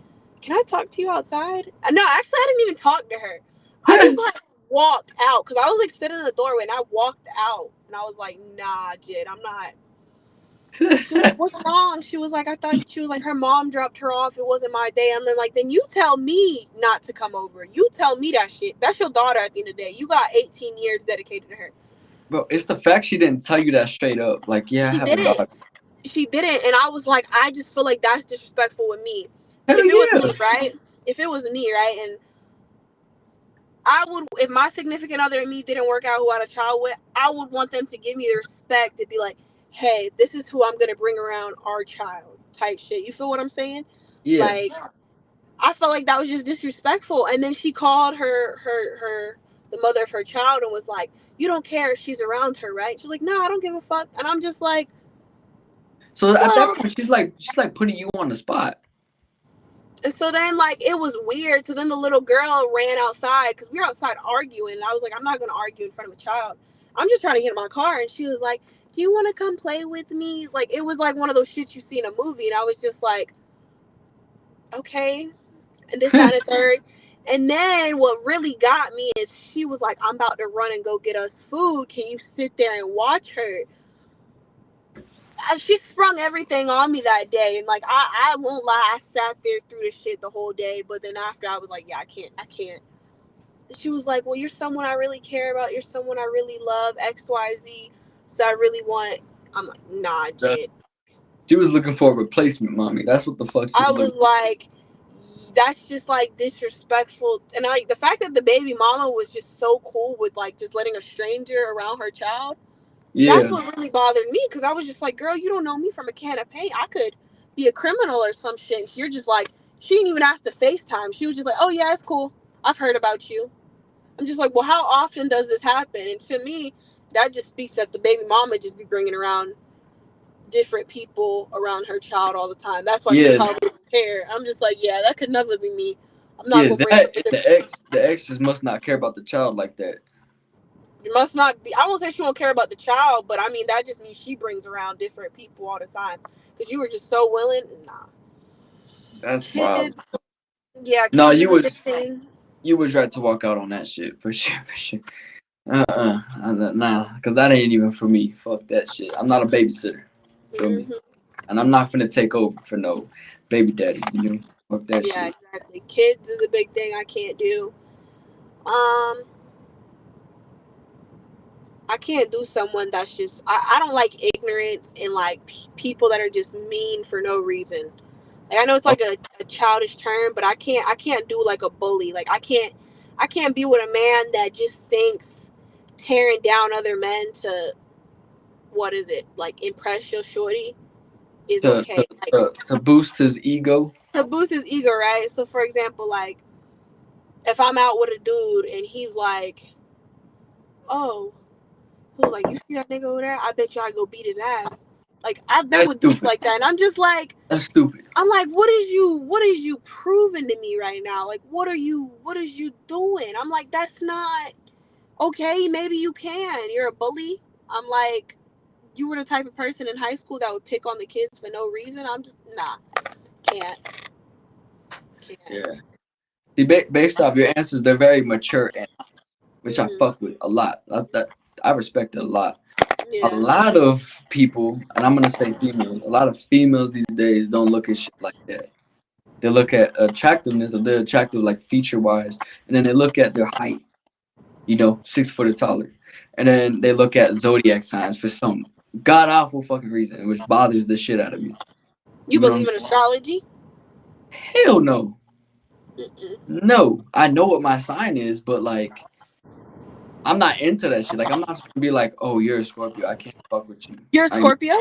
can I talk to you outside? And no, actually, I didn't even talk to her. I just like walked out because I was like sitting in the doorway, and I walked out, and I was like, nah, Jid, I'm not. She was like, what's wrong? She was like, she was like, her mom dropped her off. It wasn't my day. And then like, then you tell me not to come over. You tell me that shit. That's your daughter at the end of the day. You got 18 years dedicated to her. Bro, it's the fact she didn't tell you that straight up. Like, yeah, I She have a didn't. daughter. She didn't. And I was like, I just feel like that's disrespectful with me. Hell If it was yeah. me, right? If it was me, right? And I would, if my significant other and me didn't work out who I had a child with, I would want them to give me the respect to be like, hey, this is who I'm going to bring around our child type shit. You feel what I'm saying? Yeah. Like, I felt like that was just disrespectful. And then she called her the mother of her child and was like, you don't care if she's around her, right? She's like, no, I don't give a fuck. And I'm just like, So at that well, point, she's like putting you on the spot. and so then like it was weird. So then the little girl ran outside because we were outside arguing. And I was like, I'm not gonna argue in front of a child. I'm just trying to get in my car. And she was like, do you want to come play with me? Like it was like one of those shits you see in a movie. And I was just like, okay. And this, that, and the third. And then what really got me is she was like, I'm about to run and go get us food. Can you sit there and watch her? She sprung everything on me that day. And like, I won't lie, I sat there through the shit the whole day. But then after, I was like, yeah, I can't. She was like, well, you're someone I really care about. You're someone I really love, XYZ. So I really want. I'm like, nah, That- Jid. She was looking for a replacement, mommy. That's what the fuck she I was was looking like, that's just like disrespectful. And like the fact that the baby mama was just so cool with like just letting a stranger around her child, for. that's Yeah. what really bothered me. Because I was just like, girl, you don't know me from a can of paint. I could be a criminal or some shit. And you're just like, she didn't even have to FaceTime. She was just like, oh yeah, it's cool. I've heard about you. I'm just like, well, how often does this happen? And to me, that just speaks that the baby mama just be bringing around different people around her child all the time. That's why she Yeah. probably doesn't care. I'm just like, yeah, that could never be me. I'm not Yeah. gonna bring That up. the ex just must not care about the child like that. It must not be. I won't say she won't care about the child, but I mean that just means she brings around different people all the time. Because you were just so willing. Nah, That's wild. kids. Yeah, No, kids is a big thing. you was right to walk out on that shit for sure, for sure. Nah, because that ain't even for me. Fuck that shit. I'm not a babysitter. Feel me? Hmm. And I'm not finna take over for no baby daddy. You know? Fuck that Yeah, shit. exactly. Kids is a big thing I can't do. Um, I can't do someone that's just. I don't like ignorance and like people that are just mean for no reason. Like I know it's Oh, like a childish term, but I can't do like a bully. Like I can't be with a man that just thinks tearing down other men to what is it like impress your shorty is to, okay. to, Like to boost his ego. to boost his ego, right? So for example, like if I'm out with a dude and he's like, oh, he was like, you see that nigga over there? I bet you I go beat his ass. Like I've been That's with dudes stupid. like that, and That's stupid. I'm like, what is you proving to me right now? Like what is you doing? I'm like, that's not okay. Maybe you can. You're a bully. I'm like, you were the type of person in high school that would pick on the kids for no reason. I'm just nah, can't, can't. Yeah. See, based off your answers, they're very mature, and which I Hmm. fuck with a lot. That I respect it a lot. A Yeah. lot of people, and I'm gonna say females, a lot of females these days don't look at shit like that. They look at attractiveness, or they're attractive like feature wise, and then they look at their height, 6 foot or taller, and then they look at zodiac signs for some god awful fucking reason, which bothers the shit out of me. You You know what I'm believe in saying? astrology? Hell no. Mm-mm. No. I know what my sign is, but like I'm not into that shit. Like I'm not just gonna be like, oh, you're a Scorpio. I can't fuck with you. You're a I Scorpio?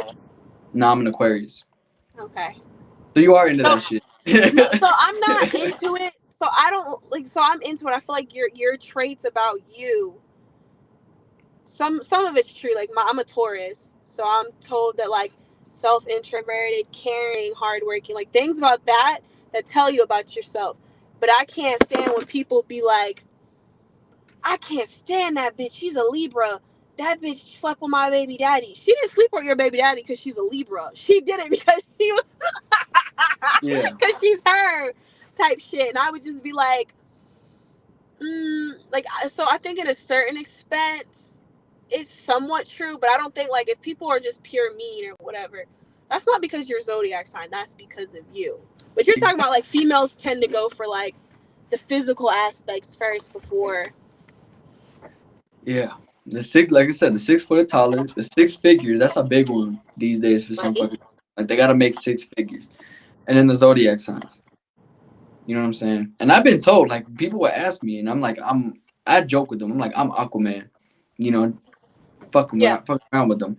No, I'm an Aquarius. Okay. So you are into So that shit. no, so I'm not into it. So I don't like. So I'm into it. I feel like your traits about you. Some of it's true. Like I'm a Taurus, so I'm told that like self introverted, caring, hardworking, like things about that that tell you about yourself. But I can't stand when people be like, I can't stand that bitch. She's a Libra. That bitch slept with my baby daddy. She didn't sleep with your baby daddy because she's a Libra. She did it because she was Yeah. because she's her type shit. And I would just be like, like so. I think in a certain extent, it's somewhat true, but I don't think like if people are just pure mean or whatever, that's not because you're zodiac sign. That's because of you. But you're talking Exactly. about like females tend to go for like the physical aspects first before. Yeah. The six, like I said, the 6 foot or taller, the six figures. That's a big one these days for some Money. fucking. Like they gotta make six figures, and then the zodiac signs. You know what I'm saying? And I've been told like people would ask me, and I'm like, I joke with them. I'm like, I'm Aquaman. You know, Yeah. fuck around with them,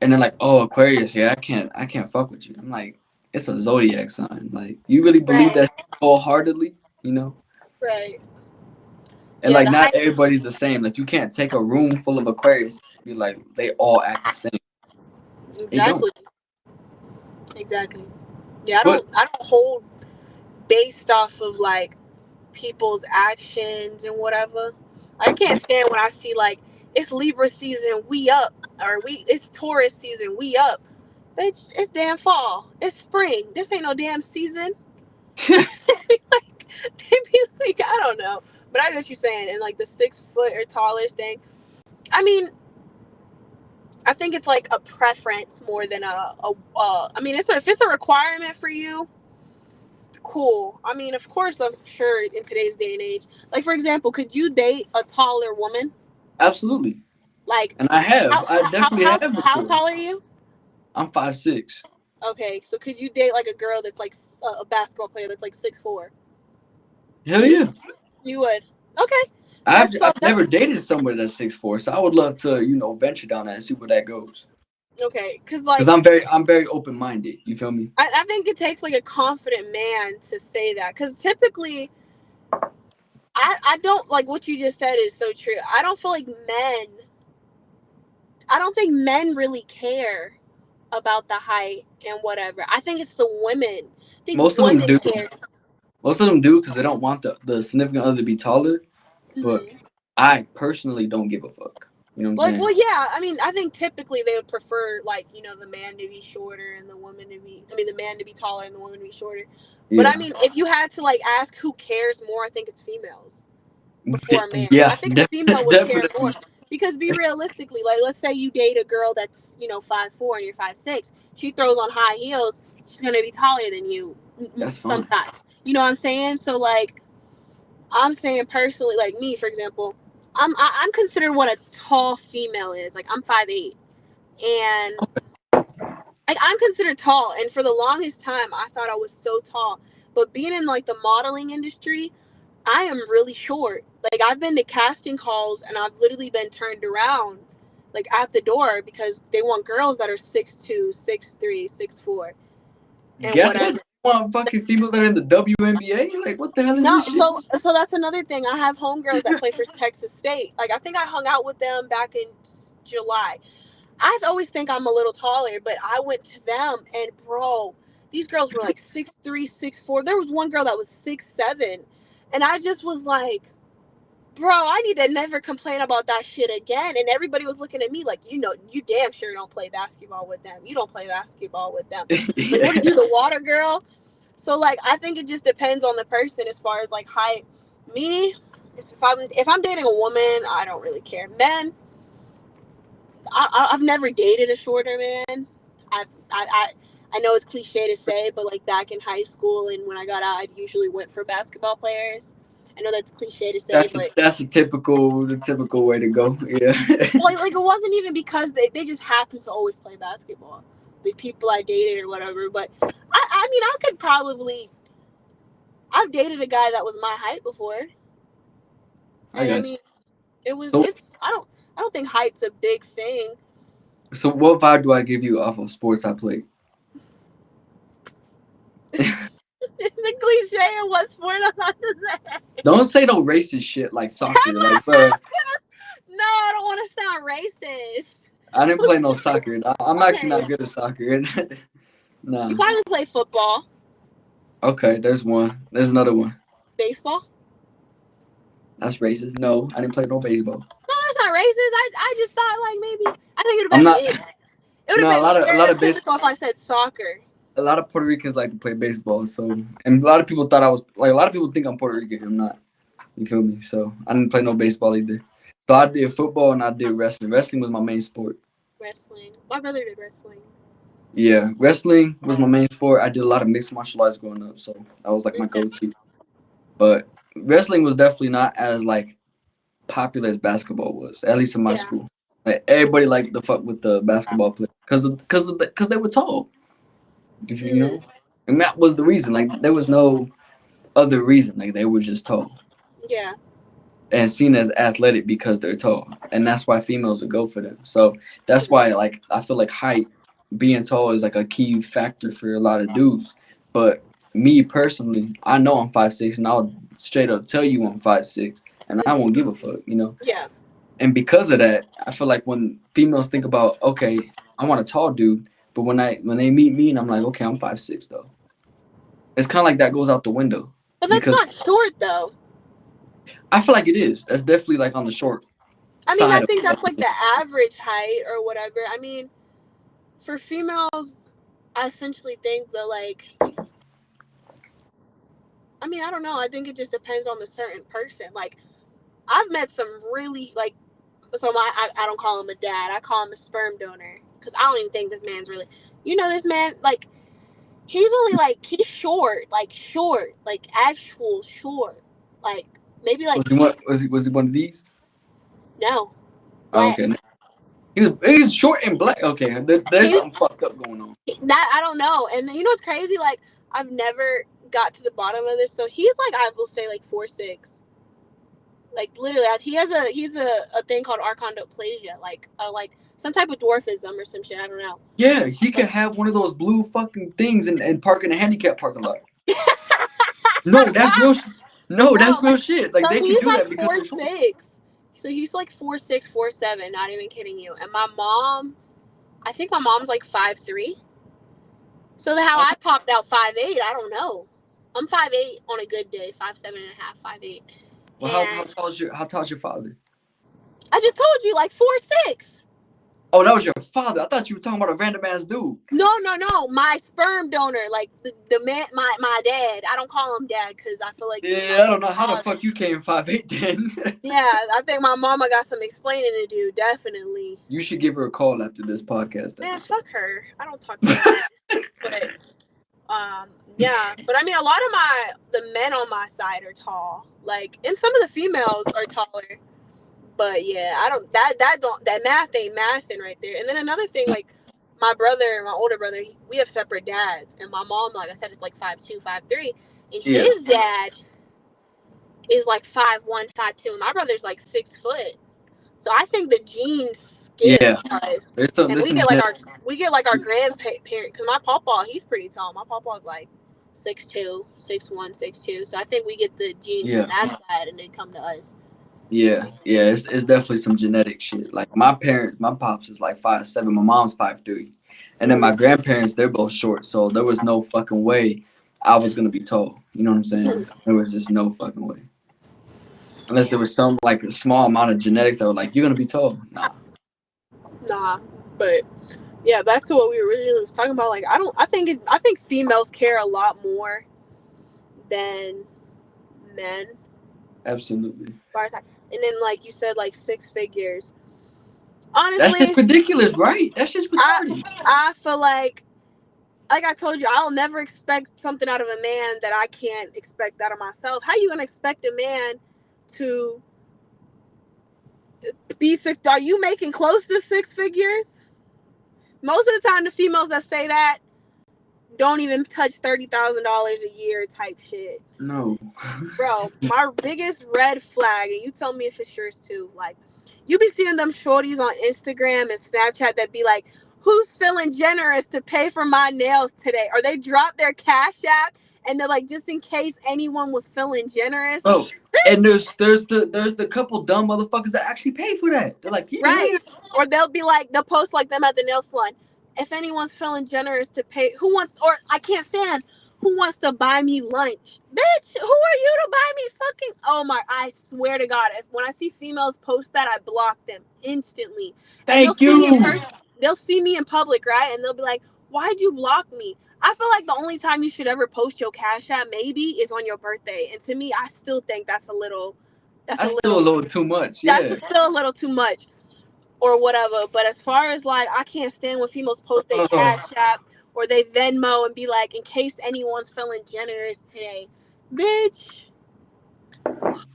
and they're like, oh, Aquarius. Yeah, I can't fuck with you. I'm like, it's a zodiac sign. Like, you really believe Right. that wholeheartedly? You know? Right. And Yeah. like, The not hype. everybody's the same. Like, you can't take a room full of Aquarius and be like, they all act the same. They don't. Exactly. Exactly. Yeah. But I don't hold based off of like people's actions and whatever. I can't stand when I see like it's Libra season, we up, or we it's Taurus season, we up. Bitch, it's damn fall. It's spring. This ain't no damn season. Like they be like, I don't know. But I know what you're saying. And like the 6 foot or taller thing. I mean, I think it's like a preference more than I mean, if it's a requirement for you, cool. I mean, of course, I'm sure in today's day and age, like for example, could you date a taller woman? absolutely. Like, And I have. how I definitely have how before. tall are you? I'm 5'6". Okay, so could you date like a girl that's like a basketball player that's like 6'4"? Hell yeah. You would. Okay, I've that's so I've that's never dated somebody that's 6'4", so I would love to, venture down that and see where that goes. okay. Cause Cause like I'm very open minded. You feel me? I think it takes like a confident man to say that. Cause typically I don't like what you just said is so true. I don't feel like men. I don't think men really care about the height and whatever. I think it's the women. I think Most of them women do. care. Most of them do because they don't want the significant other to be taller. But Mhm. I personally don't give a fuck. You know what I'm Like, saying? well, yeah. I mean, I think typically they would prefer, like, the man to be shorter and the woman to be. I mean, the man to be taller and the woman to be shorter. But I Yeah. mean, if you had to like ask who cares more, I think it's females before a man. Yeah. I think a female would care more Definitely. because be realistically, like, let's say you date a girl that's 5'4" and you're 5'6". She throws on high heels. She's gonna be taller than you That's fine. sometimes. You know what I'm saying? So like, I'm saying personally, like me, for example, I'm considered what a tall female is. Like I'm 5'8", and like I'm considered tall. And for the longest time, I thought I was so tall. But being in like the modeling industry, I am really short. Like I've been to casting calls, and I've literally been turned around, like at the door because they want girls that are 6'2", 6'3", 6'4", and Goddamn. whatever. You want fucking females that are in the WNBA? Like, what the hell is No, this shit? so that's another thing. I have homegirls that play for Texas State. Like I think I hung out with them back in July. I always think I'm a little taller, but I went to them and bro, these girls were like 6'3", 6'4". There was one girl that was 6'7", and I just was like, bro, I need to never complain about that shit again. And everybody was looking at me like, you damn sure don't play basketball with them. You don't play basketball with them. Like, what are you, Yeah. the water girl? So like I think it just depends on the person as far as like height. Me, if I'm dating a woman, I don't really care. Men, I've never dated a shorter man. I know it's cliche to say, but like back in high school and when I got out, I usually went for basketball players. I know that's cliche to say, but That's the typical way to go. Yeah. like it wasn't even because they just happened to always play basketball. The people I dated or whatever. But I mean I could probably I've dated a guy that was my height before, I and I got you. mean, it was. So, It's. I don't think height's a big thing. so what vibe do I give you off of sports I play? It's a cliche of what sport I'm about to say. Don't say no racist shit like soccer. Like, bro, No, I don't want to sound racist. I didn't Who play no says? soccer. I'm actually Okay, not good at soccer. you Nah. probably play football, Okay, there's one. There's another one. baseball. That's racist. No, I didn't play no baseball. No, that's not racist. I just thought like maybe I think it would I'm have been not. mid. It would have No, been a lot of base, stereotypical if I said soccer. a lot of Puerto Ricans like to play baseball. So, and a lot of people thought I was like a lot of people think I'm Puerto Rican. I'm not. You feel me? So I didn't play no baseball either. So I did football and I did wrestling. Wrestling was my main sport. Wrestling. My brother did wrestling. Yeah, wrestling was my main sport. I did a lot of mixed martial arts growing up, so that was like my Okay. go-to. But wrestling was definitely not as like popular as basketball was, at least in my Yeah. school. Like everybody liked the fuck with the basketball players because they were tall. You Mm, know, and that was the reason. Like there was no other reason. Like they were just tall yeah. and seen as athletic because they're tall, and that's why females would go for them. So that's why like I feel like height, being tall is like a key factor for a lot of dudes. But me personally, I know I'm 5'6", and I'll straight up tell you I'm 5'6", and I won't Hmm. give a fuck. You know. Yeah. And because of that, I feel like when females think about, okay, I want a tall dude, but when they meet me and I'm like, okay, I'm 5'6" though, it's kind of like that goes out the window But that's because not short though. I feel like it is. That's definitely like on the short I mean, I side of think that's like it. the average height or whatever. I mean, for females, I essentially think that like I mean, I don't know. I think it just depends on the certain person. Like I've met some really like so I don't call him a dad. I call him a sperm donor because I don't even think this man's really. You know, this man like he's only like he's short, like actual short, like maybe like Was he one of these? no Oh, black. okay, he's short and black. Okay, there's He's something fucked up going on. that I don't know. And then, you know what's crazy? Like I've never got to the bottom of this. So he's like I will say like 4'6". Like literally, he's a thing called achondroplasia, like some type of dwarfism or some shit. I don't know. Yeah, he could But have one of those blue fucking things and park in a handicap parking lot. No, that's real. No, that's no, real like shit. Like so they could he's do like that because four they're short. six. So he's like 4'6", 4'7". Not even kidding you. And my mom, I think my mom's like 5'3". So how I popped out 5'8", I don't know. I'm 5'8" on a good day, 5'7.5", 5'8". Well, And how tall's your father? I just told you like 4'6". Oh, that was your father. I thought you were talking about a random ass dude. No, no, no. My sperm donor, like the man, my dad. I don't call him dad because I feel like he's Yeah, my I don't know how the father. fuck you came 5'8" then. Yeah, I think my mama got some explaining to do. Definitely. You should give her a call after this podcast Man, episode. fuck her. I don't talk to her. But yeah. But I mean, a lot of the men on my side are tall. Like, and some of the females are taller. But yeah, I don't that math ain't mathing right there. And then another thing, like my older brother, we have separate dads, and my mom, like I said, is like 5'2", 5'3", and Yeah, his dad is like 5'1", 5'2", and my brother's like 6 foot. So I think the genes skip yeah. us, and There's some genetic. we get like our grandparent because my papa, he's pretty tall. My papa's like 6'2", 6'1", 6'2". So I think we get the genes from Yeah, that side, and they come to us. yeah. It's definitely some genetic shit. Like my pops is like 5'7", my mom's 5'3", and then my Mm-hmm. grandparents, they're both short. So there was no fucking way I was gonna be tall. You know what I'm saying? There was just no fucking way. Unless there was some like a small amount of genetics that were like, you're gonna be tall. Nah. Nah, but yeah, back to what we originally was talking about. Like, I think females care a lot more than men. Absolutely. Far as and then like you said, like six figures. That's just Honestly, ridiculous, right? That's just I retarded. I feel like I told you, I'll never expect something out of a man that I can't expect out of myself. How you gonna expect a man to be six? Are you making close to six figures? Most of the time, the females that say that don't even touch $30,000 a year type shit. No. Bro, my biggest red flag, and you tell me if it's yours too. Like, you be seeing them shorties on Instagram and Snapchat that be like, "Who's feeling generous to pay for my nails today?" Or they drop their Cash App and they're like, just in case anyone was feeling generous. Bro, and Bitch. there's the couple dumb motherfuckers that actually pay for that. They're like, yeah, Right. Or they'll be like, they'll post like them at the nail salon. If anyone's feeling generous to pay, who wants, or I can't stand, who wants to buy me lunch? Bitch, who are you to buy me fucking, oh my, I swear to God, if when I see females post that, I block them instantly. And they'll thank see me in you. person, they'll see me in public, right? And they'll be like, why'd you block me? I feel like the only time you should ever post your Cash App maybe is on your birthday. And to me, I still think that's a That's still a little, little too much. that's Yeah. still a little too much or whatever. But as far as like, I can't stand when females post their Oh, Cash App or they Venmo and be like, in case anyone's feeling generous today, bitch.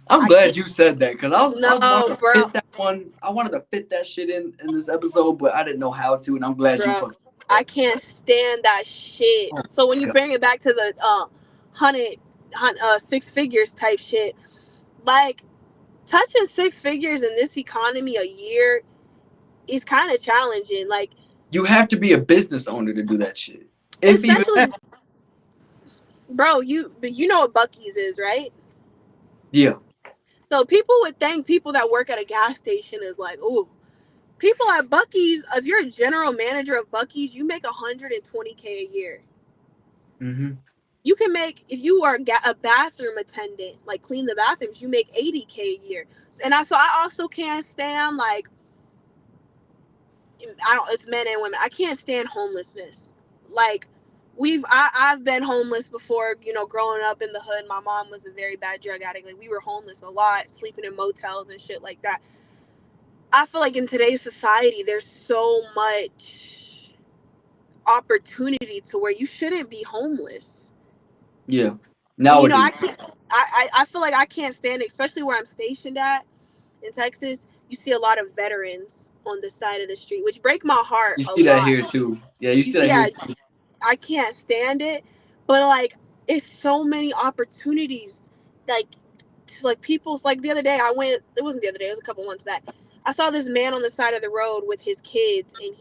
I'm I glad can't. you said that because I was wanting No, to bro, fit that one. I wanted to fit that shit in this episode, but I didn't know how to, and I'm glad you bro. fucking I said can't stand that shit. that. So when Oh you god. bring it back to the hundred, six figures type shit, like touching six figures in this economy a year is kind of challenging. Like, You have to be a business owner to do that shit. If even especially, that. bro, you know what Bucky's is, right? Yeah. So people would think people that work at a gas station is like, ooh, people at Bucky's. If you're a general manager of Bucky's, you make 120K a year. Hmm. You can make, if you are a bathroom attendant, like clean the bathrooms, you make 80K a year. And I also can't stand like, I don't, it's men and women. I can't stand homelessness. Like, I've been homeless before, growing up in the hood. My mom was a very bad drug addict. Like, we were homeless a lot, sleeping in motels and shit like that. I feel like in today's society, there's so much opportunity to where you shouldn't be homeless. Yeah. And Nowadays. I can't. I feel like I can't stand it, especially where I'm stationed at in Texas. You see a lot of veterans on the side of the street, which break my heart You a see that lot. here too. Yeah, you You see see, that here yeah, too. I can't stand it, but like, it's so many opportunities. Like, people's, like, the other day I went. It wasn't the other day. It was a couple months back. I saw this man on the side of the road with his kids, and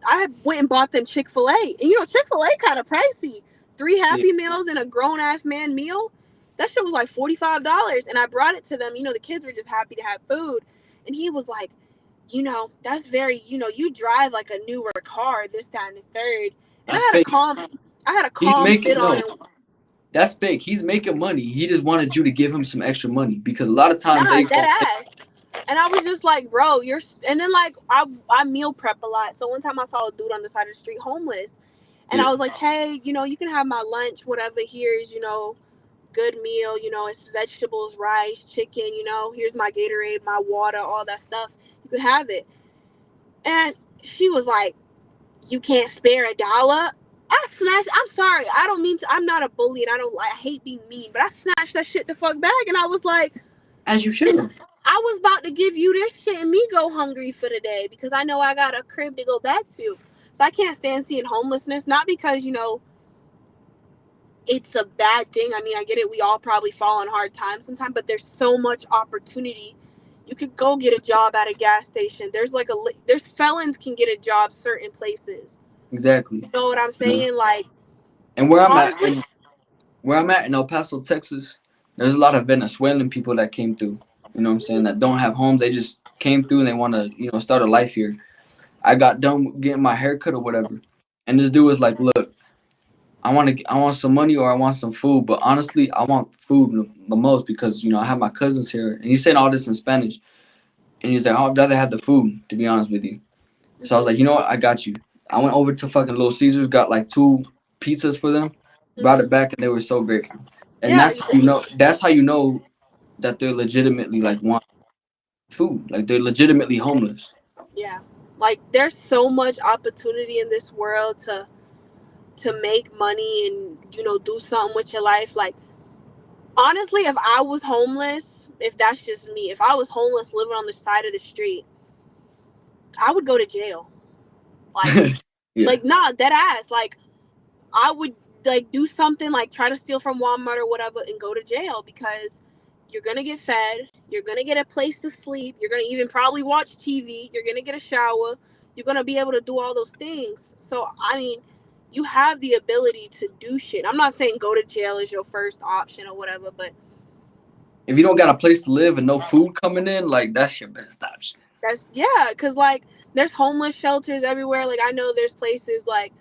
I had went and bought them Chick-fil-A, and Chick-fil-A kind of pricey. Three Yeah. Happy Meals and a grown ass man meal. That shit was like $45, and I brought it to them. The kids were just happy to have food, and he was like, that's very, you drive like a newer car, this, that, and the third. And That's fake. I had a He's calm making sit on no. him. That's fake. He's making money. He just wanted you to give him some extra money because a lot of times Nah, they dead won't take. ass. And I was just like, bro, and then like I meal prep a lot. So one time I saw a dude on the side of the street homeless, and Yeah. I was like, hey, you can have my lunch, whatever. Here's, good meal. It's vegetables, rice, chicken. Here's my Gatorade, my water, all that stuff. You can have it. And she was like, you can't spare $1. I snatched. I'm sorry. I don't mean to. I'm not a bully, and I hate being mean, but I snatched that shit the fuck back, and I was like, As you should. I was about to give you this shit and me go hungry for the day because I know I got a crib to go back to. So I can't stand seeing homelessness. Not because it's a bad thing. I mean, I get it. We all probably fall on hard times sometimes, but there's so much opportunity. You could go get a job at a gas station. There's felons can get a job certain places. Exactly. You know what I'm You know. saying? Like, And where I'm at, honestly, where I'm at in El Paso, Texas, there's a lot of Venezuelan people that came through. You know what I'm saying? That don't have homes. They just came through and they want to, start a life here. I got done getting my hair cut or whatever, and this dude was like, "Look, I want some money or I want some food, but honestly, I want food the most because I have my cousins here." And he's saying all this in Spanish, and he's like, "I'd rather have the food, to be honest with you." So I was mm-hmm, like, "You know what? I got you." I went over to fucking Little Caesars, got like two pizzas for them, brought it mm-hmm. back, and they were so grateful. And Yeah, that's how you know. That's how you know that they're legitimately like want food, like they're legitimately homeless. yeah. Like, there's so much opportunity in this world to make money and do something with your life. Like, honestly, if I was homeless, if that's just me, if I was homeless living on the side of the street, I would go to jail. Like, Yeah, nah, dead ass. Like, I would like do something, like try to steal from Walmart or whatever and go to jail, because you're gonna get fed, you're gonna get a place to sleep, you're gonna even probably watch TV, you're gonna get a shower, you're gonna be able to do all those things. So I mean, you have the ability to do shit. I'm not saying go to jail is your first option or whatever, but If you don't got a place to live and no food coming in, like that's your best option. that's, yeah, because like there's homeless shelters everywhere. Like I know there's places like,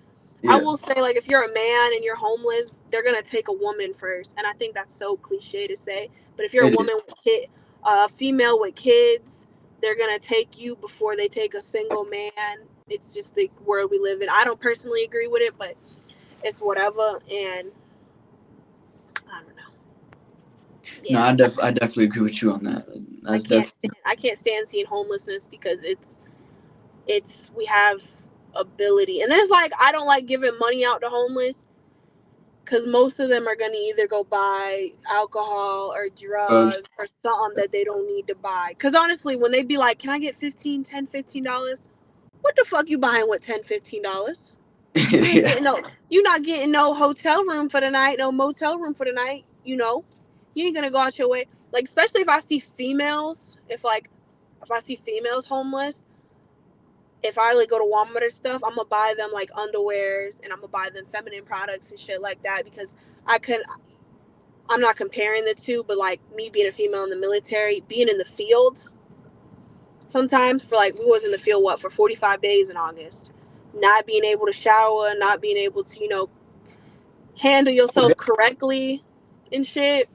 I Yeah, will say, like, if you're a man and you're homeless, they're gonna take a woman first, and I think that's so cliche to say. But if you're a it is. woman with a female with kids, they're gonna take you before they take a single man. It's just the world we live in. I don't personally agree with it, but it's whatever. And I don't know. No, Yeah, I definitely agree with you on that. That's definitely I can't stand seeing homelessness, because it's we have ability, and then it's like I don't like giving money out to homeless, because most of them are going to either go buy alcohol or drugs. drugs or something that they don't need to buy. Because honestly, when they be like, can I get $15, $10, $15, what the fuck you buying with $10, $15? You ain't Yeah. getting no, you not getting no hotel room for the night, no motel room for the night. You ain't gonna go out your way. Like, especially if I see females, if I see females homeless, if I like go to Walmart or stuff, I'm gonna buy them like underwears, and I'm gonna buy them feminine products and shit like that, because I could I'm not comparing the two, but like me being a female in the military, being in the field sometimes, for like, we was in the field for 45 days in August, not being able to shower, not being able to handle yourself correctly and shit.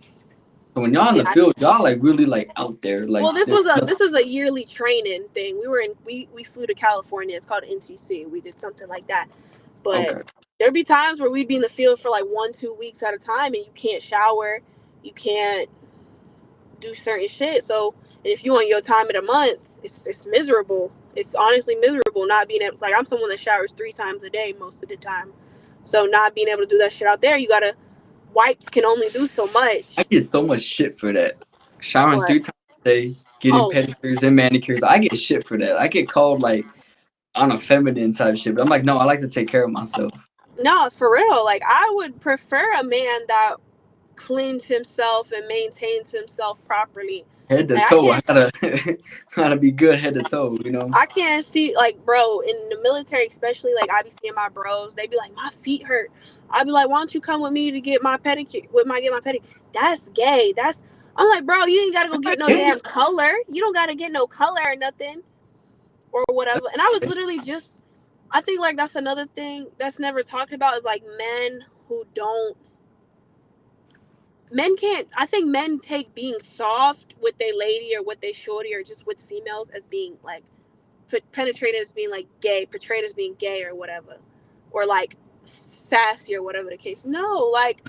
So when y'all in the Yeah. field, y'all like really like out there, like Well, this there's was a no- this was a yearly training thing. We flew to California. It's called NTC. We did something like that. But okay. there'd be times where we'd be in the field for like 1-2 weeks at a time, and you can't shower, you can't do certain shit. So, and if you on your time of the month, it's miserable. It's honestly miserable not being able. Like, I'm someone that showers 3 times a day most of the time, so not being able to do that shit out there, you gotta, wipes can only do so I much. get so much shit for that. Showering But 3 times a day, getting oh pedicures and manicures. I get shit for that. I get called like on a feminine type shit, but I'm like, no, I like to take care of myself. no, for real. Like, I would prefer a man that cleans himself and maintains himself properly. Head to Like, I toe, I can't gotta gotta be good head to toe, you know. I can't see, like, bro, in the military, especially, like, I be seeing my bros, they be like, my feet hurt. I be like, why don't you come with me to get my pedicure, get my pedicure? That's gay. I'm like, bro, you ain't gotta go get no damn color. You don't gotta get no color or nothing or whatever. And I was literally just, I think, like, that's another thing that's never talked about, is like men who don't, men can't, I think men take being soft with they lady or with they shorty or just with females as being like, penetrated as being like gay, portrayed as being gay or whatever, or like sassy or whatever the case. No, like,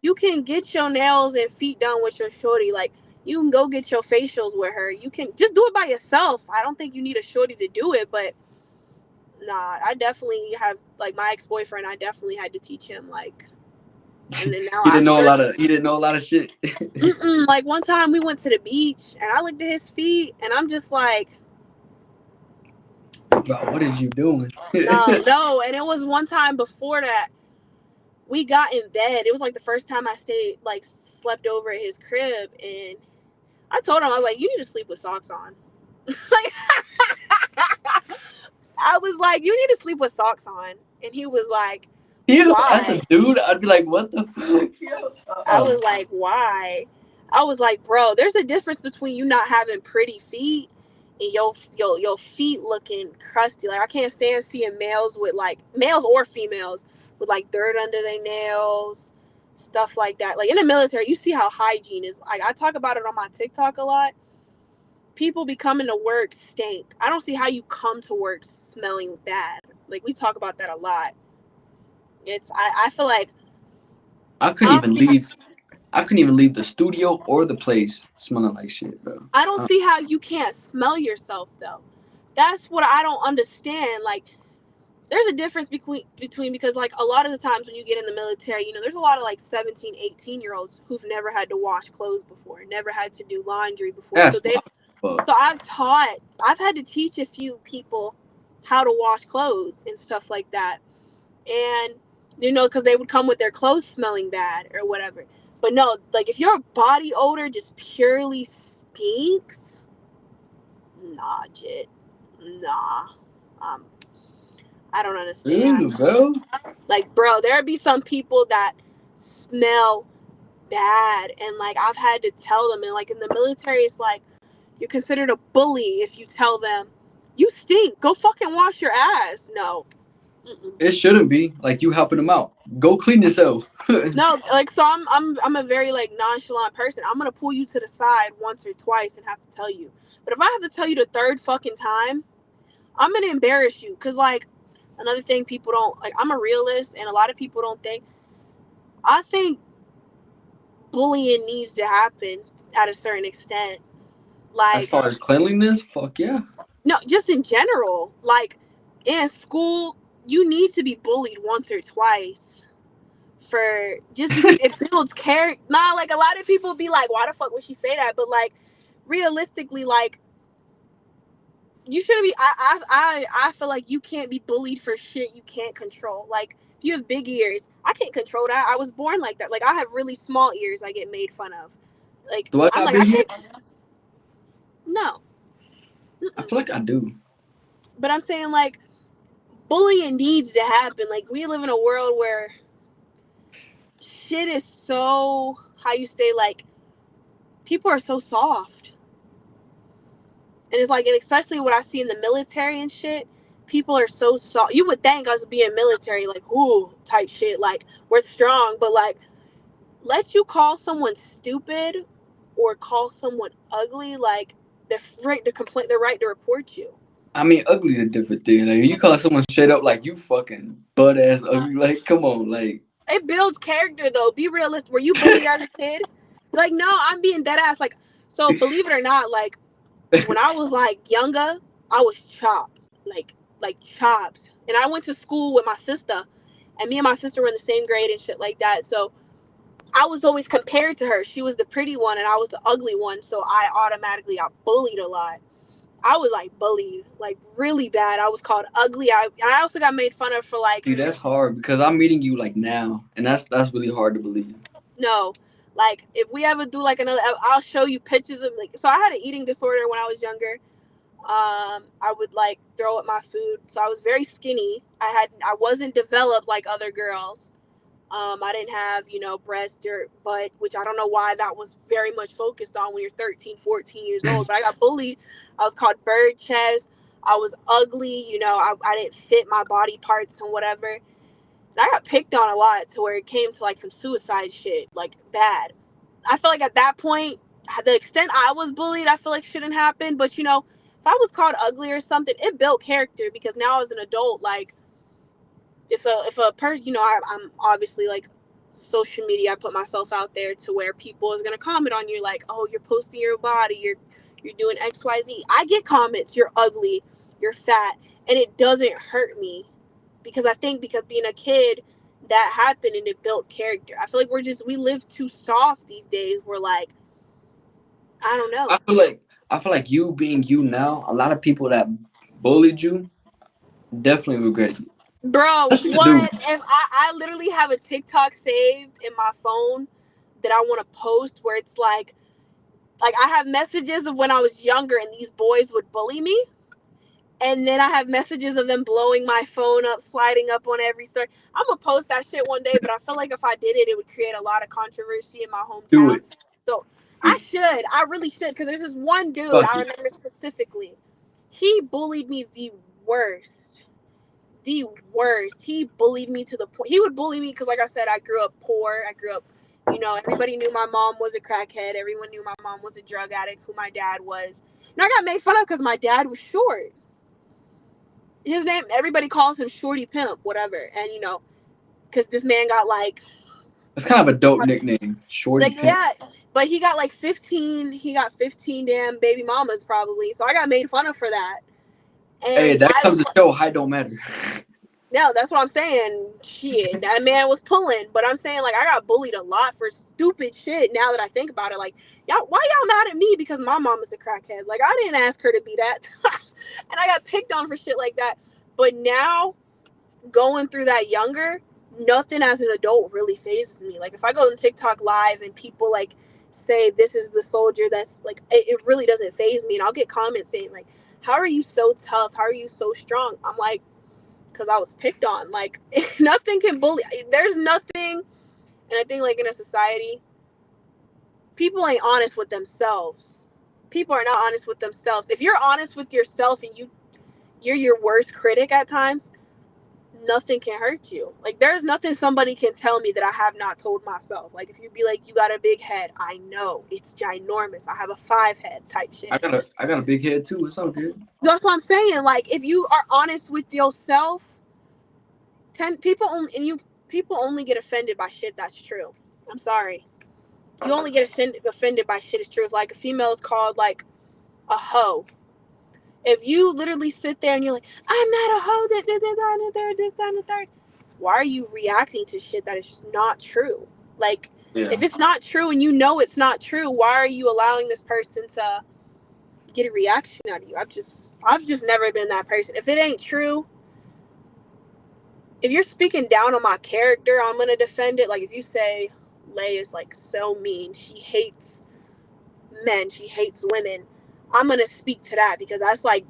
you can get your nails and feet done with your shorty. Like, you can go get your facials with her. You can just do it by yourself. I don't think you need a shorty to do it, but nah, I definitely have, like, my ex boyfriend. I definitely had to teach him, like, and then now He I'm didn't know a sure. lot of he didn't know a lot of shit. Like, one time we went to the beach and I looked at his feet and I'm just like, Bro, what is you doing? no. And it was one time before that, we got in bed. It was like the first time I stayed, like, slept over at his crib, and I told him, I was like, you need to sleep with socks on. Like, I was like, you need to sleep with socks on. And he was like, You as a why? dude, I'd be like, what the fuck? I was like, why? I was like, bro, there's a difference between you not having pretty feet and your feet looking crusty. Like, I can't stand seeing males with, like, males or females with, like, dirt under their nails, stuff like that. Like, in the military, you see how hygiene is. Like, I talk about it on my TikTok a lot. People be coming to work stink. I don't see how you come to work smelling bad. Like, we talk about that a lot. I feel like I I couldn't don't even see leave. I couldn't even leave the studio or the place smelling like shit, bro. I don't see how you can't smell yourself, though. That's what I don't understand. Like, there's a difference between, because, like, a lot of the times when you get in the military, there's a lot of, like, 17, 18-year-olds who've never had to wash clothes before, never had to do laundry before. That's wild. Fuck. So I've had to teach a few people how to wash clothes and stuff like that. And you know, because they would come with their clothes smelling bad or whatever. But no, like if your body odor just purely stinks, nah, Jit, nah, um, I don't understand. Ew, bro. Like, bro, there'd be some people that smell bad, and like I've had to tell them, and like in the military, it's like you're considered a bully if you tell them you stink. Go fucking wash your ass. No. Mm-mm. It shouldn't be like you helping them out. Go clean yourself. No, like so I'm a very like nonchalant person. I'm gonna pull you to the side once or twice and have to tell you. But if I have to tell you the third fucking time, I'm gonna embarrass you. Cause like another thing people don't like, I'm a realist and a lot of people don't think, I think bullying needs to happen at a certain extent. As Like far as cleanliness, fuck yeah. no, just in general. Like in school, you need to be bullied once or twice for just because it builds character. Nah, like a lot of people be like, why the fuck would she say that? But like realistically, like you shouldn't be. I feel like you can't be bullied for shit you can't control. Like if you have big ears, I can't control that. I was born like that. Like I have really small ears. I get made fun of. Like Do I I'm got like I big ears? can't. No. I Mm-mm. feel like I do. But I'm saying like bullying needs to happen. Like we live in a world where shit is so, how you say, like people are so soft. And it's like, and especially what I see in the military and shit, people are so soft. You would think us being military, like, ooh, type shit, like we're strong, but like, let you call someone stupid or call someone ugly, like they're right to complain, they're right to report you. I mean, ugly is a different thing. Like you call someone straight up like you fucking butt ass ugly. Like come on, like It builds character though. Be realistic. Were you bullied as a kid? Like, no, I'm being dead ass. Like, so believe it or not, like when I was like younger, I was chopped, like chopped. And I went to school with my sister, and me and my sister were in the same grade and shit like that. So I was always compared to her. She was the pretty one, and I was the ugly one. So I automatically got bullied a lot. I was like bullied, like really bad. I was called ugly. I also got made fun of for like dude, that's hard because I'm meeting you like now, and that's really hard to believe. no. Like if we ever do like another, I'll show you pictures of like. So I had an eating disorder when I was younger. I would like throw up my food, so I was very skinny. I wasn't developed like other girls. I didn't have, you know, breast or butt, which I don't know why that was very much focused on when you're 13, 14 years old. But I got bullied. I was called bird chest. I was ugly. You know, I didn't fit my body parts and whatever. And I got picked on a lot to where it came to like some suicide shit, like bad. I feel like at that point, the extent I was bullied, I feel like shouldn't happen. But you know, if I was called ugly or something, it built character because now as an adult, like if a person, you know, I'm obviously like social media, I put myself out there to where people is gonna comment on you like, oh, you're posting your body, you're doing XYZ. I get comments, you're ugly, you're fat, and it doesn't hurt me because I think because being a kid that happened and it built character. I feel like we live too soft these days. We're like, I don't I know. feel like I feel like you being you now, a lot of people that bullied you definitely regret it. Bro, Especially the what dudes. if I literally have a TikTok saved in my phone that I want to post where it's like I have messages of when I was younger and these boys would bully me. And then I have messages of them blowing my phone up, sliding up on every story. I'm gonna post that shit one day, but I feel like if I did it, it would create a lot of controversy in my Do hometown. it. So I should, I really should, because there's this one dude Fuck I it. remember specifically. He bullied me worst the worst. He bullied me to the point. He would bully me because, like I said, I grew up poor. I grew up, you know, everybody knew my mom was a crackhead. Everyone knew my mom was a drug addict, who my dad was. And I got made fun of because my dad was short. His name, everybody calls him Shorty Pimp, whatever. And, you know, because this man got That's kind of a dope nickname, Shorty Pimp. yeah, but he got 15 damn baby mamas probably. So I got made fun of for that. Hey, And that comes to show height don't matter. no, that's what I'm saying. Shit, that man was pulling. But I'm saying, like, I got bullied a lot for stupid shit now that I think about it. Like, y'all, why y'all mad at me because my mom is a crackhead? Like, I didn't ask her to be that. And I got picked on for shit like that. But now, going through that younger, nothing as an adult really phases me. Like if I go on TikTok live and people like say this is the soldier, that's like it really doesn't phase me, and I'll get comments saying like, how are you so tough, how are you so strong? I'm like, because I was picked on. Like nothing can bully, there's nothing. And I think like in a society, people ain't honest with themselves. People are not honest with themselves. If you're honest with yourself and you're your worst critic at times, nothing can hurt you. Like there's nothing somebody can tell me that I have not told myself. Like if you be like, you got a big head, I know it's ginormous, I have a 5 head type shit. I got a big head too. It's all good. That's what I'm saying. Like if you are honest with yourself, 10 people only, and you people only get offended by shit that's true. I'm sorry, you only get offended by shit is true. If like a female is called like a hoe, if you literally sit there and you're like, I'm not a hoe, that this, and the third, this, and the third, why are you reacting to shit that is just not true? Like, Yeah. if it's not true and you know it's not true, why are you allowing this person to get a reaction out of you? I've just never been that person. If it ain't true, if you're speaking down on my character, I'm gonna defend it. Like if you say Lay is like so mean, she hates men, she hates women, I'm gonna speak to that because that's like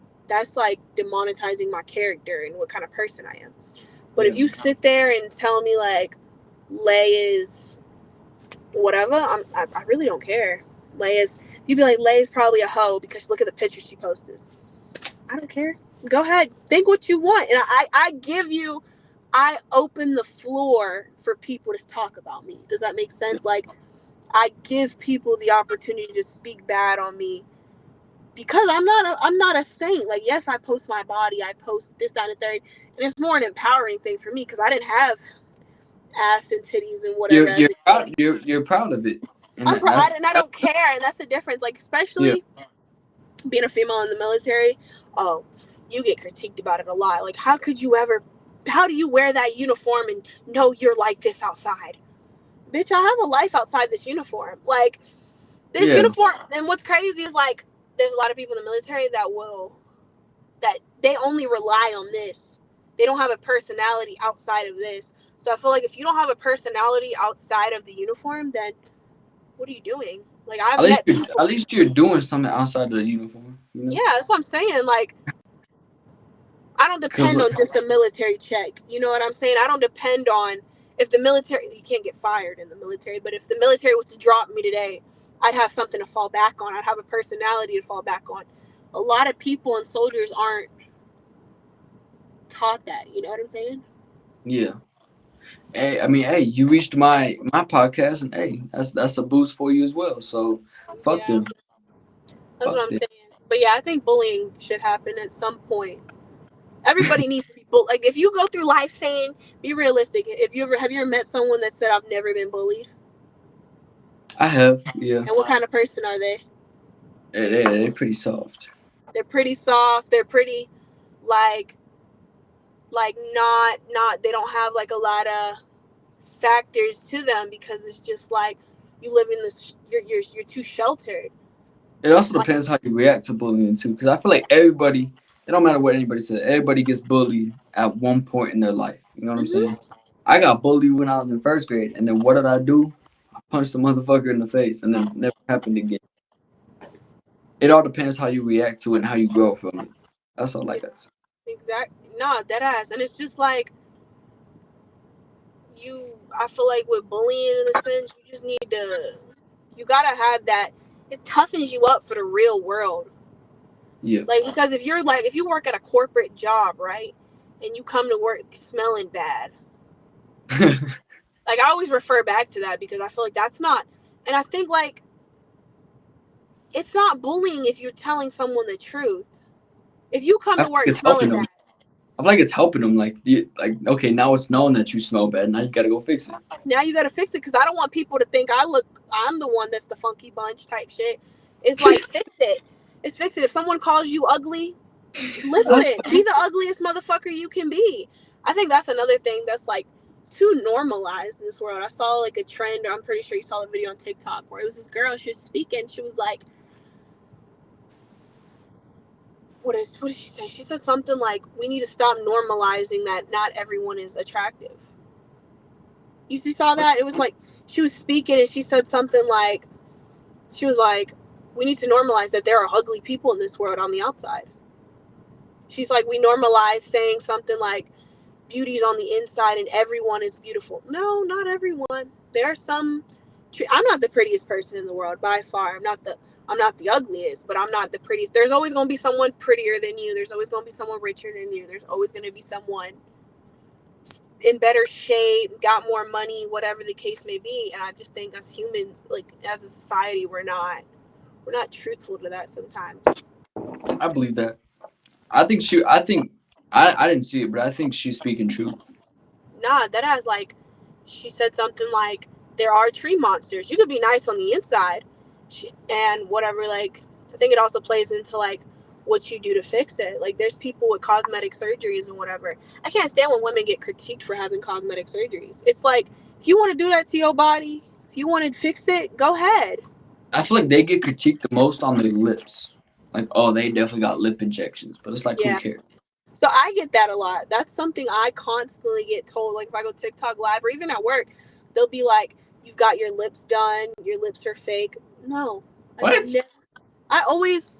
demonetizing my character and what kind of person I am. But Yeah. if you sit there and tell me like Lay is whatever, I really don't care. Lay is, you'd be like, Lay is probably a hoe because look at the pictures she posts. I don't care. Go ahead, think what you want, and I give you, I open the floor for people to talk about me. Does that make sense? Like I give people the opportunity to speak bad on me because I'm not a saint. Like yes, I post my body, I post this, that, and the third, and it's more an empowering thing for me because I didn't have ass and titties and whatever You're as you're a kid. proud you're proud of it, and that's And I don't care, and that's the difference. Like yeah. especially being a female in the military, oh, you get critiqued about it a lot. Like how could you ever? How do you wear that uniform and know you're like this outside? Bitch, I have a life outside this uniform. Like this Yeah. uniform, and what's crazy is like there's a lot of people in the military that they only rely on this. They don't have a personality outside of this. So I feel like if you don't have a personality outside of the uniform, then what are you doing? Like I've met At people. least you're doing something outside of the uniform. You know. Yeah, that's what I'm saying. Like I don't Cause depend on just a military check. You know what I'm saying? I don't depend on, if the military, you can't get fired in the military, but if the military was to drop me today, I'd have something to fall back on. I'd have a personality to fall back on. A lot of people and soldiers aren't taught that. You know what I'm saying? yeah. Hey, I mean, hey, you reached my podcast, and hey, that's a boost for you as well. So, fuck Yeah, them, that's what fuck I'm them. saying. But yeah, I think bullying should happen at some point. Everybody needs to be like if you go through life saying, be realistic. If you ever have you ever met someone that said I've never been bullied? I have, yeah. And what kind of person are they? They're pretty soft. They're pretty soft. They're pretty like not they don't have like a lot of factors to them because it's just like you live in this you're too sheltered. It also Like depends how you react to bullying too, because I feel like everybody, it don't matter what anybody says, everybody gets bullied at one point in their life. You know what I'm mhm. saying? I got bullied when I was in first grade, and then what did I do? I punched the motherfucker in the face, and then it never happened again. It all depends how you react to it and how you grow from it. That's all I Yeah, got to say. exactly. No, dead ass. And it's just like I feel like with bullying in a sense, you just need to you gotta have that, it toughens you up for the real world. Yeah. Like because if you work at a corporate job, right? And you come to work smelling bad, like I always refer back to that because I feel like that's not, and I think like it's not bullying if you're telling someone the truth. If you come I to feel like work it's helping smelling them. bad, I feel like it's helping them. Like okay, now it's known that you smell bad. Now you gotta go fix it. now you got to fix it because I don't want people to think I'm the one that's the funky bunch type shit. It's like fix it. It's fix it. If someone calls you ugly, live with it. Be the ugliest motherfucker you can be. I think that's another thing that's like too normalized in this world. I saw like a trend. I'm pretty sure you saw the video on TikTok where it was this girl. She was speaking. She was like, what did she say? She said something like, "We need to stop normalizing that not everyone is attractive." You saw that? It was like she was speaking and she said something like, she was like, we need to normalize that there are ugly people in this world on the outside. She's like, we normalize saying something like beauty's on the inside and everyone is beautiful. No, not everyone. There are some. I'm not the prettiest person in the world by far. I'm not the ugliest, but I'm not the prettiest. There's always going to be someone prettier than you. There's always going to be someone richer than you. There's always going to be someone in better shape, got more money, whatever the case may be. And I just think as humans, like as a society, we're not truthful to that sometimes. I believe that. I didn't see it, but I think she's speaking truth. Nah, that has like, she said something like, there are tree monsters. You could be nice on the inside, and whatever. Like, I think it also plays into like what you do to fix it. Like, there's people with cosmetic surgeries and whatever. I can't stand when women get critiqued for having cosmetic surgeries. It's like, if you want to do that to your body, if you want to fix it, go ahead. I feel like they get critiqued the most on their lips. Like, oh, they definitely got lip injections, but it's like, who Yeah. cares? So I get that a lot. That's something I constantly get told. Like if I go TikTok live or even at work, they'll be like, "You've got your lips done. Your lips are fake." No, What? I always.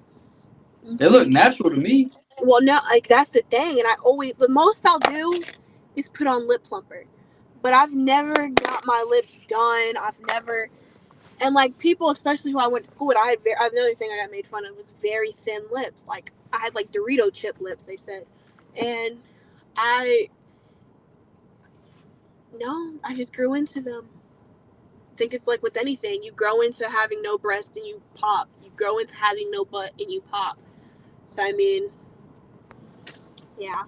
They look natural to me. Well, no, like that's the thing, and I always the most I'll do is put on lip plumper, but I've never got my lips done. I've never, and like people, especially who I went to school with, I have another thing I got made fun of was very thin lips. Like I had like Dorito chip lips, they said, and I no, I just grew into them. I think it's like with anything, you grow into having no breast and you pop. You grow into having no butt and you pop. So I mean, yeah.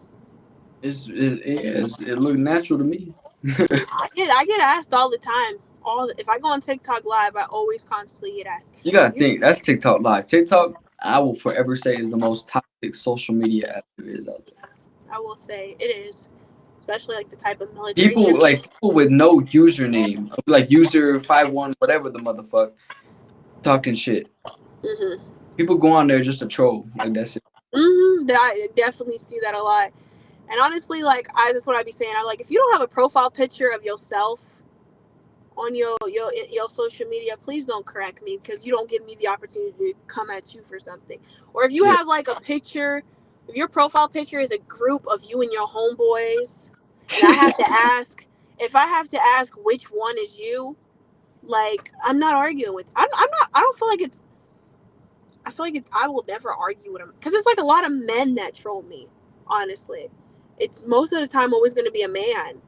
It looked natural to me. I get asked all the time. If I go on TikTok live, I always constantly get asked. You gotta think that's TikTok live. TikTok, I will forever say, is the most toxic social media app there is out there. I will say it is, especially like the type of military shit. People with no username, like user 51 whatever the motherfucker, talking shit. Mhm. People go on there just to troll. Like that's it. Mhm. I definitely see that a lot. And honestly, like that's what I'd be saying. I'm like, if you don't have a profile picture of yourself on your social media, please don't correct me because you don't give me the opportunity to come at you for something. Or if you Yeah. have like a picture, if your profile picture is a group of you and your homeboys, and I have to ask, if I have to ask which one is you, like I'm not arguing with. I'm not. I don't feel like it's. I feel like it's. I will never argue with them because it's like a lot of men that troll me. Honestly, it's most of the time always going to be a man.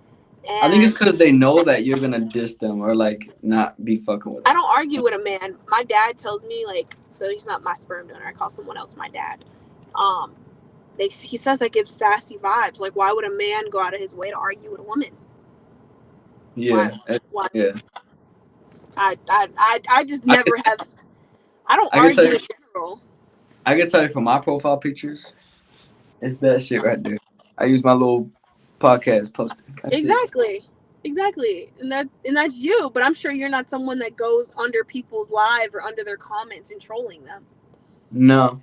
I think it's And because they know that you're gonna diss them or like not be fucking with I them. don't argue with a man. My dad tells me like, so he's not my sperm donor. I call someone else my dad. Um, he says that gives sassy vibes. Like, why would a man go out of his way to argue with a woman? Why? Yeah, Why? yeah. I just I can, never have. I don't I can tell argue you, in general. I can tell you from my profile pictures, it's that shit right there. I use my little podcast poster. That's it. Exactly. Exactly. And that's you, but I'm sure you're not someone that goes under people's live or under their comments and trolling them. No,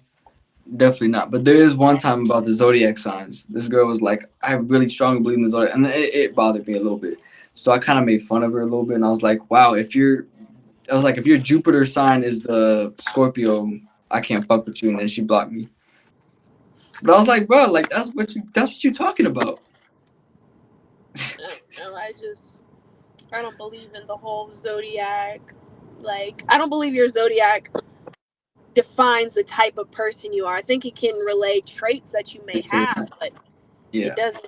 definitely not. But there is one time about the zodiac signs. This girl was like, I really strongly believe in the zodiac, and it bothered me a little bit. So I kind of made fun of her a little bit, and I was like, wow, I was like, if your Jupiter sign is the Scorpio, I can't fuck with you, and then she blocked me. But I was like, bro, like that's what you talking about. No, I don't believe in the whole zodiac. Like, I don't believe your zodiac defines the type of person you are. I think it can relay traits that you may It's in have, that. but it Yeah. doesn't.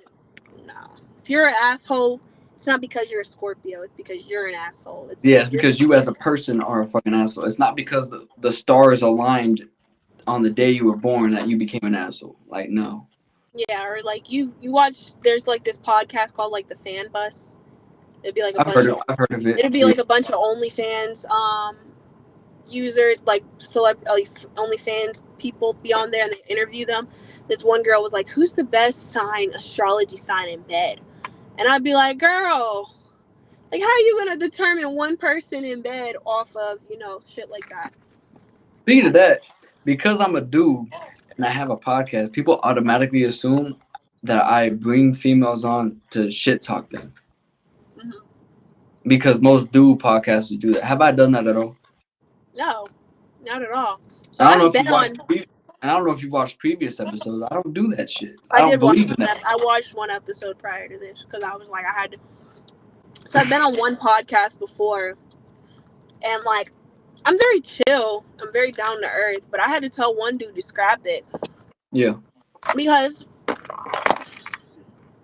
No. If you're an asshole, it's not because you're a Scorpio. It's because you're an asshole. Yeah, it's because you as a person are a fucking asshole. It's not because the stars aligned on the day you were born that you became an asshole. Like, no. Yeah, or like you watch. There's like this podcast called like the Fan Bus. It'd be like a I've bunch heard of. of I've heard of it. It'd be Yeah. like a bunch of OnlyFans users, like OnlyFans people be on there and they interview them. This one girl was like, "Who's the best astrology sign in bed?" And I'd be like, "Girl, like how are you gonna determine one person in bed off of shit like that?" Speaking of that, because I'm a dude and I have a podcast, people automatically assume that I bring females on to shit talk them. Mm-hmm. because most dude podcasters do that. Have I done that at all? No, not at all. So I don't know I've if been you watched. on. I don't know if you watched previous episodes. I don't do that shit. I I don't did watch believe in one. that. I watched one episode prior to this because I was like, I had to. So I've been on one podcast before, and like, I'm very chill. I'm very down to earth, but I had to tell one dude to scrap it Yeah. because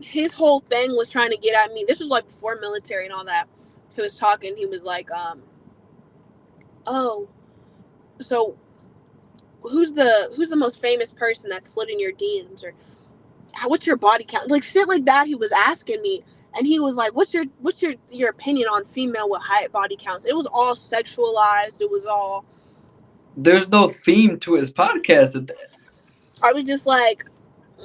his whole thing was trying to get at me. This was like before military and all that. He was talking. He was like, oh, so who's the most famous person that slid in your DMs, or what's your body count, like shit like that. He was asking me, and he was like, what's your opinion on female with high body counts? It was all sexualized. It was all. There's no theme to his podcast. I was just like,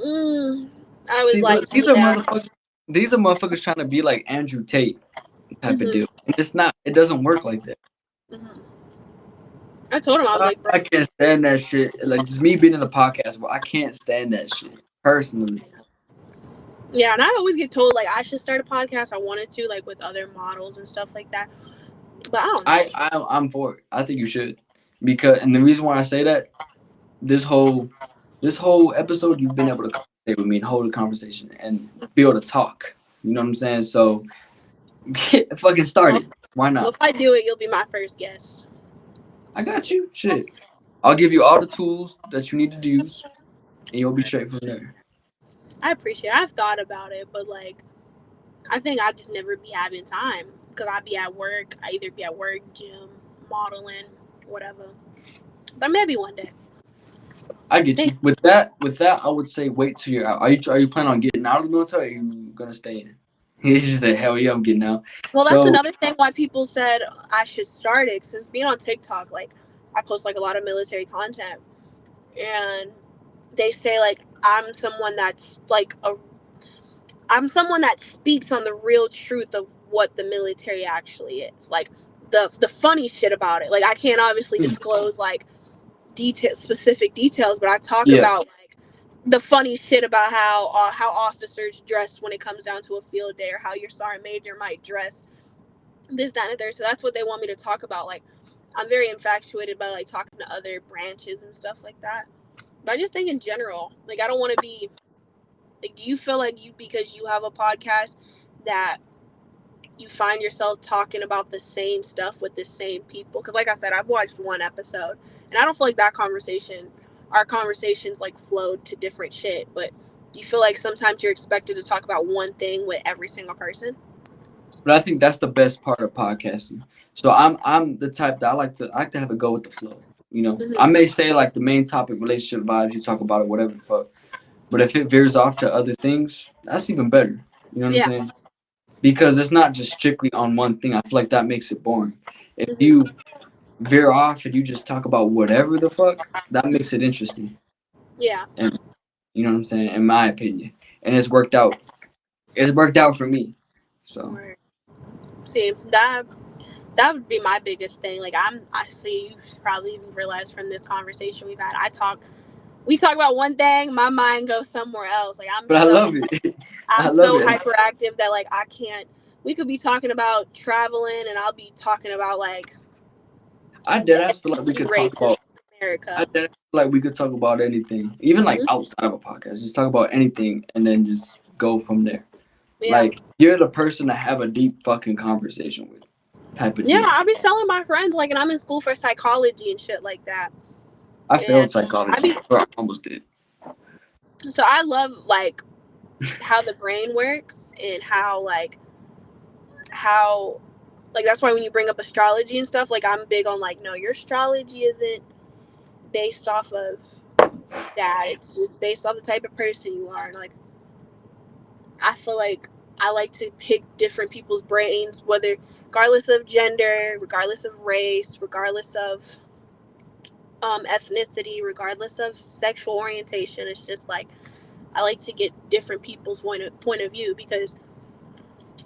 mm. I was See, like, look, these are yeah. motherfuckers. These are motherfuckers trying to be like Andrew Tate type of Hmm. deal. And it's not. It doesn't work like that. Hmm. I told him, I was like, bro. I can't stand that shit. Like just me being in the podcast, well, I can't stand that shit personally. Yeah, and I always get told like I should start a podcast. I wanted to, like, with other models and stuff like that, but I don't know. I'm for it. I think you should, because and the reason why I say that, this whole episode you've been able to conversate with me and hold a conversation and be able to talk. You know what I'm saying? So get fucking Well, started. Why well, not? if I do it, you'll be my first guest. I got you. Shit. I'll give you all the tools that you need to use, and you'll be straight from there. I appreciate it. I've thought about it, but like, I think I just never be having time because I be at work. I either be at work, gym, modeling, whatever. But maybe one day. I get you. With that, I would say wait till you're out. Are you planning on getting out of the military? Or are you gonna stay in? He just said, "Hell yeah, I'm getting out." Well, that's So another thing why people said I should start it. Since being on TikTok, like, I post like a lot of military content, and they say like I'm someone that speaks on the real truth of what the military actually is. Like, the funny shit about it. Like, I can't obviously disclose like specific details, but I talk yeah, about like the funny shit about how officers dress when it comes down to a field day, or how your sergeant major might dress, this, that, and the third. So that's what they want me to talk about. Like, I'm very infatuated by like talking to other branches and stuff like that. But I just think in general, like, I don't want to be like. Do you feel like because you have a podcast, that you find yourself talking about the same stuff with the same people? Because like I said, I've watched one episode, and I don't feel like our conversations like flowed to different shit. But do you feel like sometimes you're expected to talk about one thing with every single person? but I think that's the best part of podcasting. So I'm the type that I like to have it go with the flow. You know, I Mm-hmm. may say like the main topic, relationship vibes, you talk about it, whatever the fuck. But if it veers off to other things, that's even better. You know what I'm Yeah. saying? Because it's not just strictly on one thing. I feel like that makes it boring. If Mm-hmm. you veer off and you just talk about whatever the fuck, that makes it interesting. Yeah. And you know what I'm saying? In my opinion, and it's worked out. It's worked out for me. So Right. See, that would be my biggest thing. Like, I see, you've probably even realized from this conversation we've had. We talk about one thing, my mind goes somewhere else. Like, but I love it. I I'm love so it. hyperactive that like I can't. We could be talking about traveling, and I'll be talking about like I the dead ass feel like we ethnicity could talk rates in about. America. I dead ass feel like we could talk about anything, even like Mm-hmm. outside of a podcast. Just talk about anything and then just go from there. Yeah. Like you're the person to have a deep fucking conversation with, type of Yeah, deal. I'll be telling my friends like, and I'm in school for psychology and shit like that. I And failed I psychology. be Or I almost did. so I love like how the brain works, and how like that's why when you bring up astrology and stuff, like, I'm big on like, no, your astrology isn't based off of that. It's based off the type of person you are. And like, I feel like I like to pick different people's brains, whether regardless of gender, regardless of race, regardless of ethnicity, regardless of sexual orientation. It's just like I like to get different people's point of view, because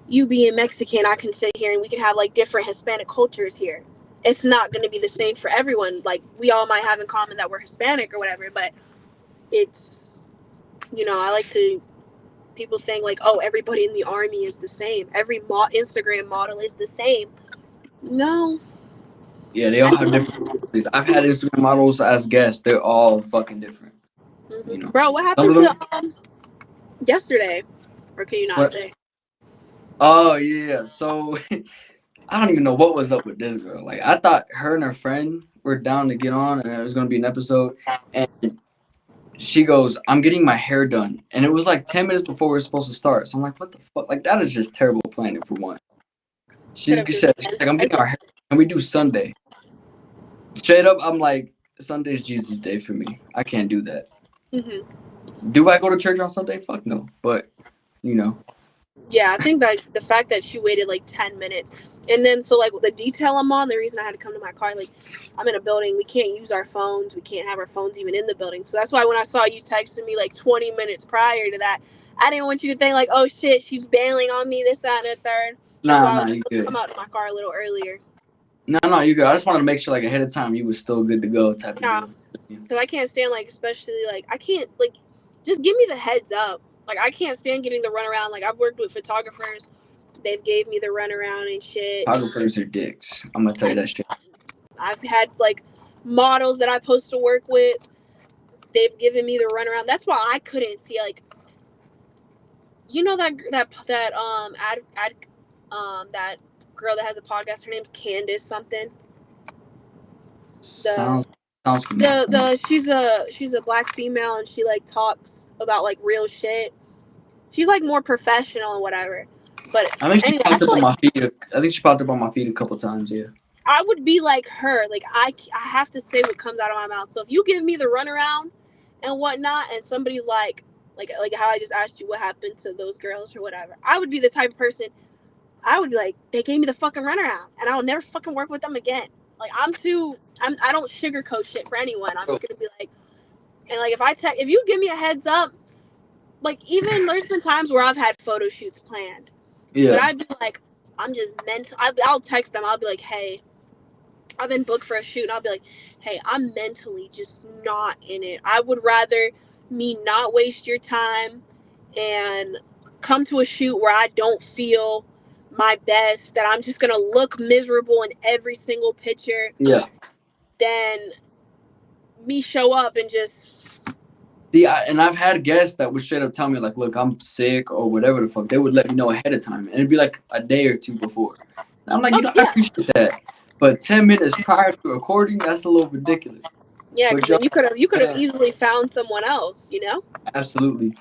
you being Mexican, I can sit here and we can have like different Hispanic cultures here. It's not going to be the same for everyone. Like, we all might have in common that we're Hispanic or whatever, but it's, I like to people saying like, oh, everybody in the army is the same. Every Instagram model is the same. No. Yeah, they all have different personalities. I've had Instagram models as guests. They're all fucking different. You know, Bro, what some happened of to them. yesterday? Or can you not What? say? Oh yeah. So I don't even know what was up with this girl. Like I thought her and her friend were down to get on, and it was gonna be an episode. And she goes, "I'm getting my hair done," and it was like 10 minutes before we were supposed to start. So I'm like, "What the fuck? Like that is just terrible planning for one." Could have just She's like, "I'm getting our hair. Can we do Sunday?" Straight up, I'm like, Sunday's Jesus Day for me. I can't do that. mm-hmm. Do I go to church on Sunday? Fuck no. But you know, Yeah, I think that the fact that she waited like 10 minutes. And then, so like the detail I'm on, the reason I had to come to my car, like I'm in a building, we can't use our phones. We can't have our phones even in the building. So that's why when I saw you texting me like 20 minutes prior to that, I didn't want you to think like, oh shit, she's bailing on me, this, that, and the third. That's nah, why I nah, was you able to good. come out to my car a little earlier. No, you good. I just wanted to make sure, like ahead of time, you was still good to go, type of Yeah, deal. because I can't stand like, especially like, I can't like, just give me the heads up. Like I can't stand getting the runaround. Like I've worked with photographers, they've gave me the runaround and shit. Photographers are dicks. I'm gonna tell you that shit. I've had like models that I'm supposed to work with. They've given me the runaround. That's why I couldn't see like, you know, that girl that has a podcast. Her name's Candace something. The Sounds sounds familiar. she's a black female and she like talks about like real shit. She's like more professional and whatever. But I think she anyway, I popped up feel on like my feed. I think she popped up on my feed a couple times. Yeah. I would be like her. Like I have to say what comes out of my mouth. So if you give me the runaround and whatnot, and somebody's like how I just asked you what happened to those girls or whatever, I would be the type of person. I would be like, they gave me the fucking runaround, and I'll never fucking work with them again. Like I don't sugarcoat shit for anyone. I'm Oh, just gonna be like, and like if you give me a heads up, like even there's been times where I've had photo shoots planned, but yeah. I'd be like, I'm just mental. I'll text them. I'll be like, hey, I've been booked for a shoot, and I'll be like, hey, I'm mentally just not in it. I would rather me not waste your time and come to a shoot where I don't feel my best, that I'm just gonna look miserable in every single picture, Yeah. than me show up and just See, and I've had guests that would straight up tell me like, "Look, I'm sick" or whatever the fuck. They would let me know ahead of time, and it'd be like a day or two before. And I'm like, oh I yeah, appreciate that, but 10 minutes prior to recording, that's a little ridiculous. yeah, But because y'all, then you could have yeah, easily found someone else, you know. absolutely.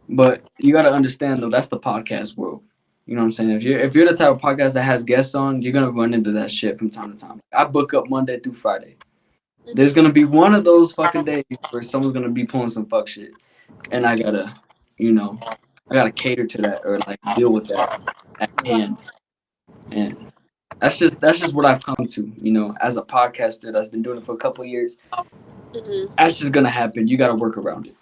But you got to understand though, that's the podcast world. You know what I'm saying? If you're the type of podcast that has guests on, you're gonna run into that shit from time to time. I book up Monday through Friday. There's Mm-hmm. gonna be one of those fucking days where someone's gonna be pulling some fuck shit, and I gotta, you know, I gotta cater to that or like deal with that at Wow. hand. And that's just what I've come to. You know, as a podcaster that's been doing it for a couple of years, Mm-hmm. that's just gonna happen. You gotta work around it.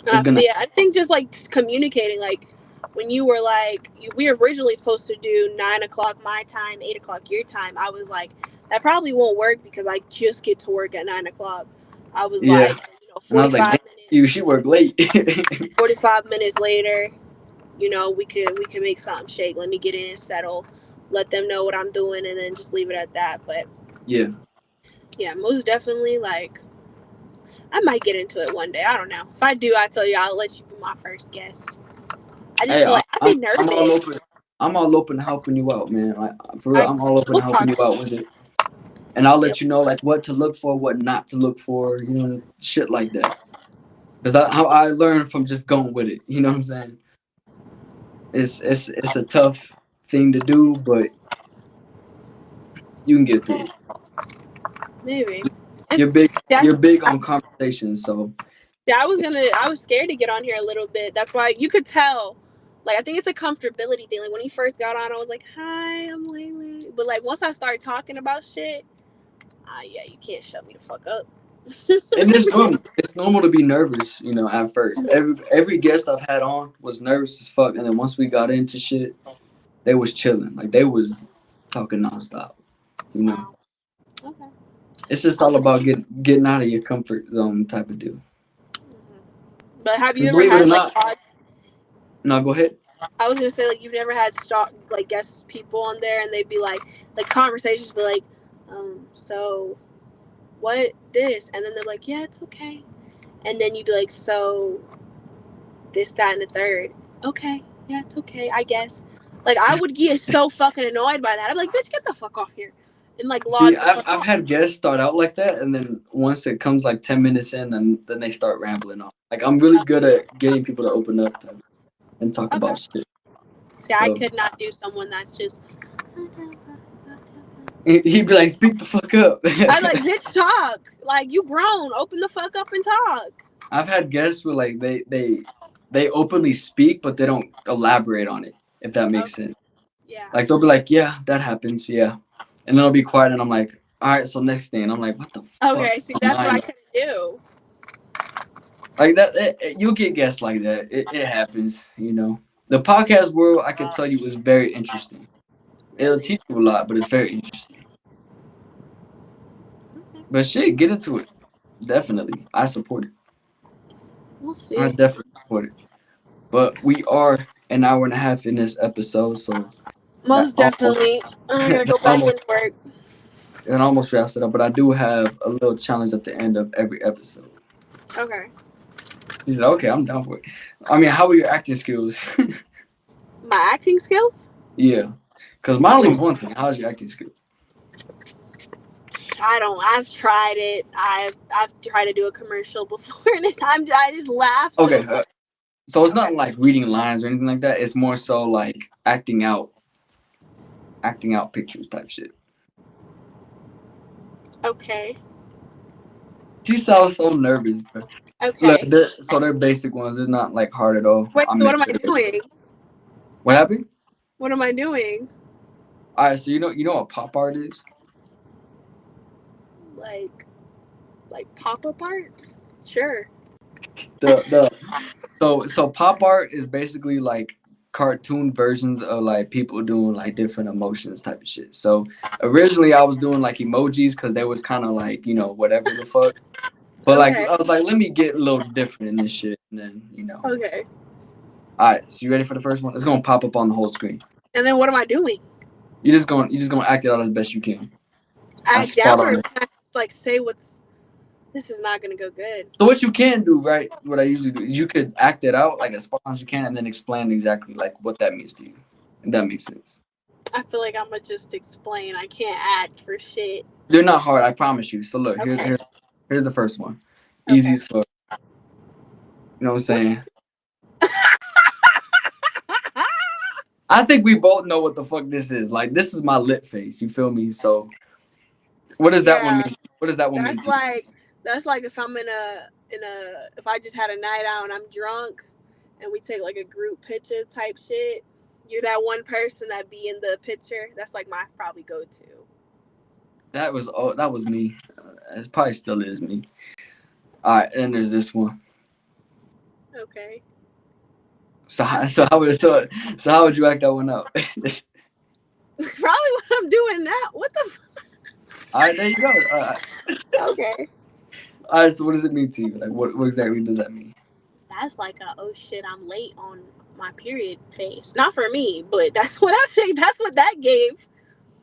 It's gonna. Yeah, I think just like communicating, like when you were like, we were originally supposed to do 9 o'clock my time, 8 o'clock your time. I was like, that probably won't work because I just get to work at 9 o'clock. I was Yeah. like, And I was like, damn, 45 you, minutes, she work late. 45 minutes later, we can make something shake. Let me get in, settle, let them know what I'm doing, and then just leave it at that. But Yeah. yeah, most definitely, like I might get into it one day. I don't know. If I do, I tell you, I'll let you be my first guest. I just Hey, feel like I'd be I'm all nervous. open. I'm all open to helping you out, man. Like for real, I I'm all open to we'll helping talk. you out with it. And I'll Yep. let you know like what to look for, what not to look for, shit like that. Because I learned from just going with it. You know what I'm saying? It's a tough thing to do, but you can get through it. Maybe. You're It's big. yeah. You're big on conversations, so Yeah, I was scared to get on here a little bit. That's why you could tell. Like I think it's a comfortability thing. Like when he first got on, I was like, "Hi, I'm Laylay." But like once I started talking about shit, yeah, you can't shut me the fuck up. and it's normal. It's normal to be nervous, at first. Every guest I've had on was nervous as fuck, and then once we got into shit, they was chilling. Like they was talking nonstop. You know, Wow. Okay. it's just all Okay. about getting out of your comfort zone type of deal. But have you Because ever believe it or had like not, No, go ahead. I was gonna say like you've never had like guest people on there and they'd be like conversations be like, so what this, and then they're like, yeah, it's okay, and then you'd be like, so this, that, and the third. Okay, yeah, it's okay, I guess. Like I would get so fucking annoyed by that. I'm like, bitch, get the fuck off here, and like See, log the I've fuck I've off. had guests start out like that, and then once it comes like 10 minutes in, and then they start rambling on. Like I'm really good at getting people to open up and talk Okay. about shit. See, I So could not do someone that's just. he'd be like, "Speak the fuck up." I like, bitch, talk. Like you grown, open the fuck up and talk. I've had guests where like they openly speak, but they don't elaborate on it. If that makes Okay. sense. Yeah. Like they'll be like, "Yeah, that happens, yeah," and then I'll be quiet, and I'm like, "All right, so next thing," and I'm like, "What the fuck?" Okay. See, that's what I Mind? couldn't do. Like that, you'll get guests like that. It happens, you know. The podcast world, I can tell you, is very interesting. It'll Really. teach you a lot, but it's very interesting. Okay. But shit, get into it. Definitely, I support it. We'll I see. definitely support it. But we are an hour and a half in this episode, so that Most almost definitely. I gotta that go back almost into work. that almost wraps it up. But I do have a little challenge at the end of every episode. Okay. He said, "Okay, I'm down for it." I mean, how are your acting skills? My acting skills? Yeah, because modeling's one thing. How's your acting skills? I don't. I've tried it. I've tried to do a commercial before, and I just laugh so Okay, much. so it's Okay. not like reading lines or anything like that. It's more so like acting out pictures type shit. Okay. She sounds so nervous, bro. Look, Okay. they're basic ones. They're not like hard at all. Wait. I So mean, what am I doing? what happened? What am I doing? All right, so you know what pop art is? Like pop up art? Sure. The so pop art is basically like cartoon versions of like people doing like different emotions type of shit. So originally I was doing like emojis because they was kind of like whatever the fuck. But like Okay. I was like, let me get a little different in this shit, and then. Okay. All right, so you ready for the first one? It's gonna pop up on the whole screen. And then what am I doing? You're just gonna act it out as best you can. That's Act spot out, or on. can I like say what's? This is not gonna go good. So what you can do, right? What I usually do is you could act it out like as spot on as you can, and then explain exactly like what that means to you. If that makes sense. I feel like I'm gonna just explain. I can't act for shit. They're not hard, I promise you. So look, Okay. here's the first one. Easy Okay. as fuck. You know what I'm saying? I think we both know what the fuck this is. Like this is my lit face. You feel me? So what does that one Yeah. mean? What does that one mean That's to you? like that's like if I'm in a if I just had a night out and I'm drunk and we take like a group picture type shit. You're that one person that be in the picture. That's like my probably go to. That was me. It probably still is me. All right, and there's this one. Okay. So so how would you act that one out? Probably what I'm doing now. What the All right, there you go. Okay. All right, so what does it mean to you? Like, what exactly does that mean? That's like a oh shit, I'm late on my period face. Not for me, but that's what I think. That's what that gave.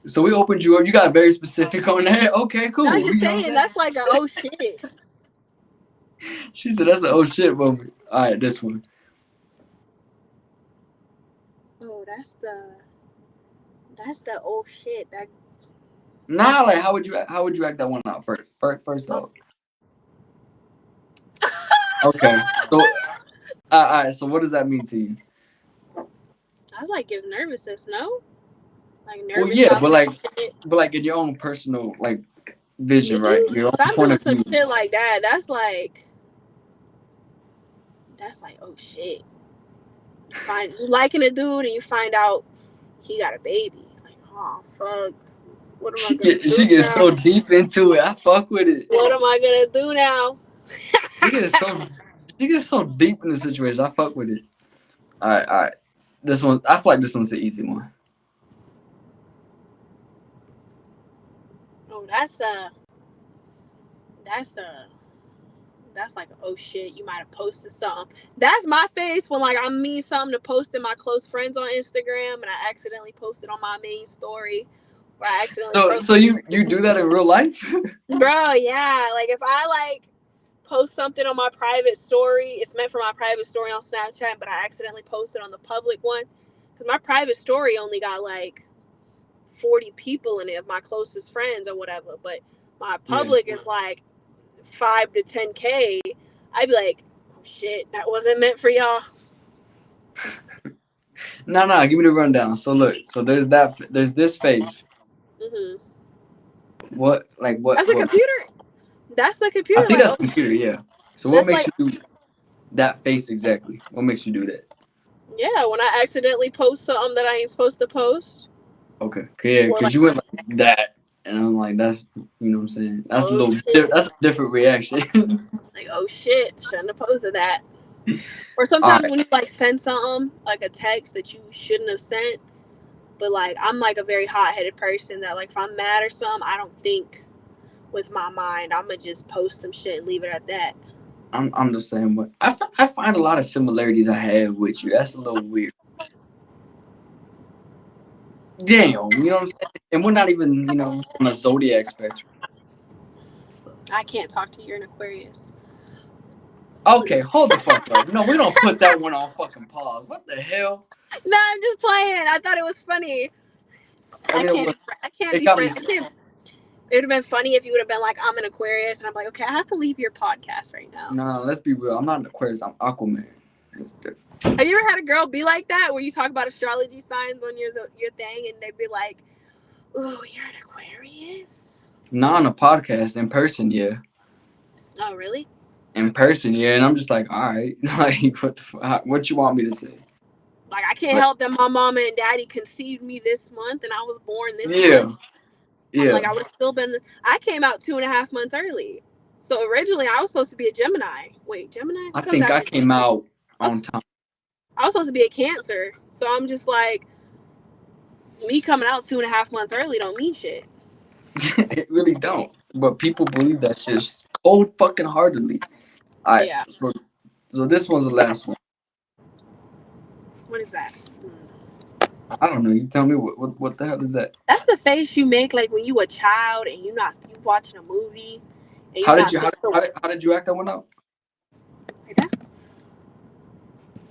So we opened you up. You got very specific on that. Okay, I'm cool. just You know what saying I'm that's like a oh shit. saying? She said that's an oh shit moment. All right, this one. Oh, that's the oh shit. That Nah, like how would you act that one out first off? Okay, so all right, so what does that mean to you? I was like give nervousness, no? Like Well, nervous yeah, about but some like, shit. but like in your own personal like Me? vision, right? Your If own I'm point doing of some view. shit like that, that's like oh shit. You liking a dude and you find out he got a baby. Like, oh fuck. What am I gonna do She gets now? so deep into it. I fuck with it. What am I gonna do now? She gets so she gets so deep in the situation. I fuck with it. All right. This one, I feel like this one's the easy one. Oh, that's That's like, oh shit, you might have posted something. That's my face when like I mean something to post in my close friends on Instagram and I accidentally posted on my main story, or I accidentally So you do that in real life? bro, yeah. Like if I like post something on my private story, it's meant for my private story on Snapchat, but I accidentally posted on the public one, because my private story only got like 40 people in it of my closest friends or whatever, but my Yeah. public is like 5 to 10K. I'd be like, oh shit, that wasn't meant for y'all. No, give me the rundown. So look, so there's this face. Hmm. What like That's a what? computer. That's a I computer. think Like, that's oh, a computer. Yeah. So what that's makes like, you do that face exactly? What makes you do that? yeah, when I accidentally post something that I ain't supposed to post, Okay. Yeah, or because like, you went like that, and I'm like, that's what I'm saying. That's a oh little. shit, That's a different reaction. like, oh shit, shouldn't have posted that. Or All sometimes right. when you like send something, like a text that you shouldn't have sent, but like I'm like a very hot headed person that like if I'm mad or something, I don't think with my mind. I'm gonna just post some shit and leave it at that. I'm the same way. I find a lot of similarities I have with you. That's a little weird. Damn, you know what I'm saying? And we're not even on a zodiac spectrum. I can't talk to you. You're an Aquarius. Okay, hold the fuck up. No, we don't put that one on fucking pause. What the hell? No, I'm just playing. I thought it was funny. I I mean, can't be. I can't it be got me. friends. I can't. It would have been funny if you would have been like, "I'm an Aquarius," and I'm like, "Okay, I have to leave your podcast right now." No, let's be real. I'm not an Aquarius. I'm Aquaman. It's different. Have you ever had a girl be like that, where you talk about astrology signs on your thing, and they'd be like, "Ooh, you're an Aquarius." Not on a podcast. In person, yeah. Oh, really? In person, yeah. And I'm just like, all right, like what you want me to say? Like I can't Like, help that my mama and daddy conceived me this month, and I was born this month. yeah, I'm yeah. like, I would have still been. I came out 2.5 months early. So originally, I was supposed to be a Gemini. Wait, Gemini? I Who comes think I after came Gemini? out I was, on time. I was supposed to be a Cancer. So I'm just like, me coming out 2.5 months early don't mean shit. It really don't. But people believe that shit cold fucking heartedly. All right, Yeah. so this one's the last one. What is that? I don't know. You tell me what the hell is that? That's the face you make like when you a child and you watching a movie and you How did not you supposed to. how did you act that one out? Like that?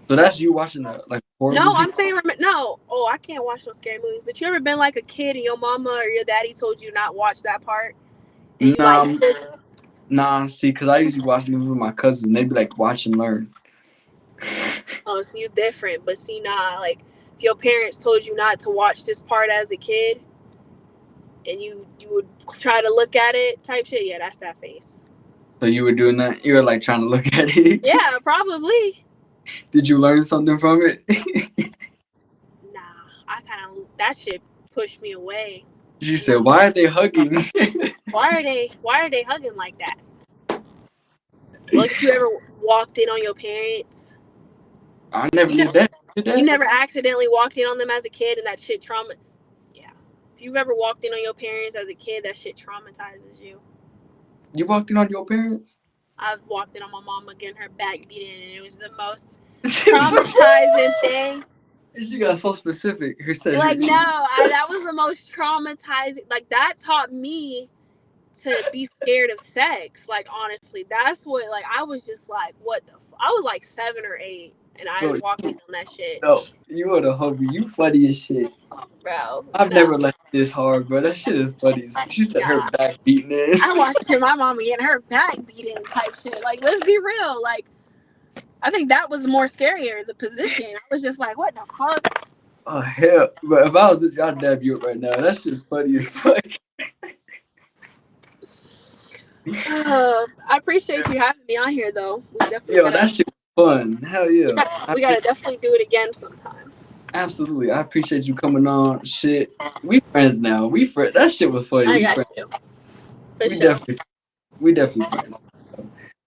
So that's you watching a like horror No, movie? I'm saying no. Oh, I can't watch no scary movies. But you ever been like a kid and your mama or your daddy told you not watch that part, and you like, Nah, nah. See, because I usually watch movies with my cousins. They be like, watch and learn. oh, so you different. But see, nah, like if your parents told you not to watch this part as a kid, and you would try to look at it, type shit. Yeah, that's that face. So you were doing that. You were like trying to look at it. Yeah, probably. Did you learn something from it? Nah, I kind of that shit pushed me away. She I'm said, like, "Why are they hugging?" why are they hugging like that? Like if you ever walked in on your parents, I never you know, did that. Did you that? never accidentally walked in on them as a kid, and that shit trauma. Yeah, if you've ever walked in on your parents as a kid, that shit traumatizes you. You walked in on your parents? I've walked in on my mama getting her back beaten, and it was the most traumatizing thing. She got so specific. Her said, Like, no, that was the most traumatizing. Like, that taught me to be scared of sex. Like, honestly, that's what, like, I was just like, what the I was like 7 or 8, and I "Bro, walked in on that shit. no, you are the homie. You funny as shit. Bro, I've no, never laughed this hard, bro. That shit is funny. She said her nah. back beating in. I watched my mama getting her back beaten type shit. Like, let's be real. Like, I think that was more scarier, the position. I was just like, what the fuck? Oh hell! But if I was with you, I'd dab you up right now. That shit's funny as fuck. I appreciate you having me on here, though. We definitely Yo, gotta, that shit was fun. Hell yeah! we gotta definitely do it again sometime. Absolutely. I appreciate you coming on. Shit, we friends now. We friends. That shit was funny. I We got friends. you for We sure. definitely, we definitely friends.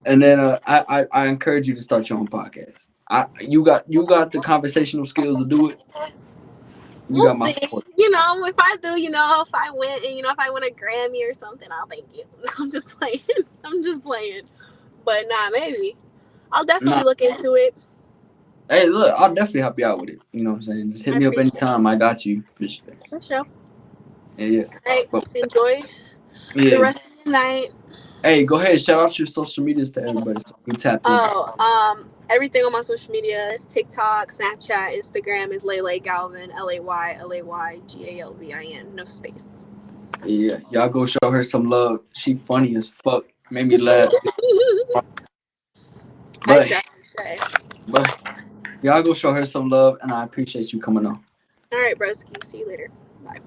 And then I encourage you to start your own podcast. You got the conversational skills to do it. You We'll got my see. support. If I do, if I win, and if I win a Grammy or something, I'll thank you. I'm just playing. I'm just playing. But nah, maybe I'll definitely Nah, look into it. hey, look, I'll definitely help you out with it. You know what I'm saying? Just hit I me up appreciate anytime. I got you for sure. it. For sure. All Yeah, yeah. right, But enjoy the yeah. rest of your night. Hey, go ahead. Shout out your social medias to everybody so we tapped in. Everything on my social media is TikTok, Snapchat, Instagram is Laylay Galvin, LayLayGalvin, no space. Yeah, y'all go show her some love. She funny as fuck. Made me laugh. I But try to say. but y'all go show her some love, and I appreciate you coming on. All right, broski. See you later. Bye.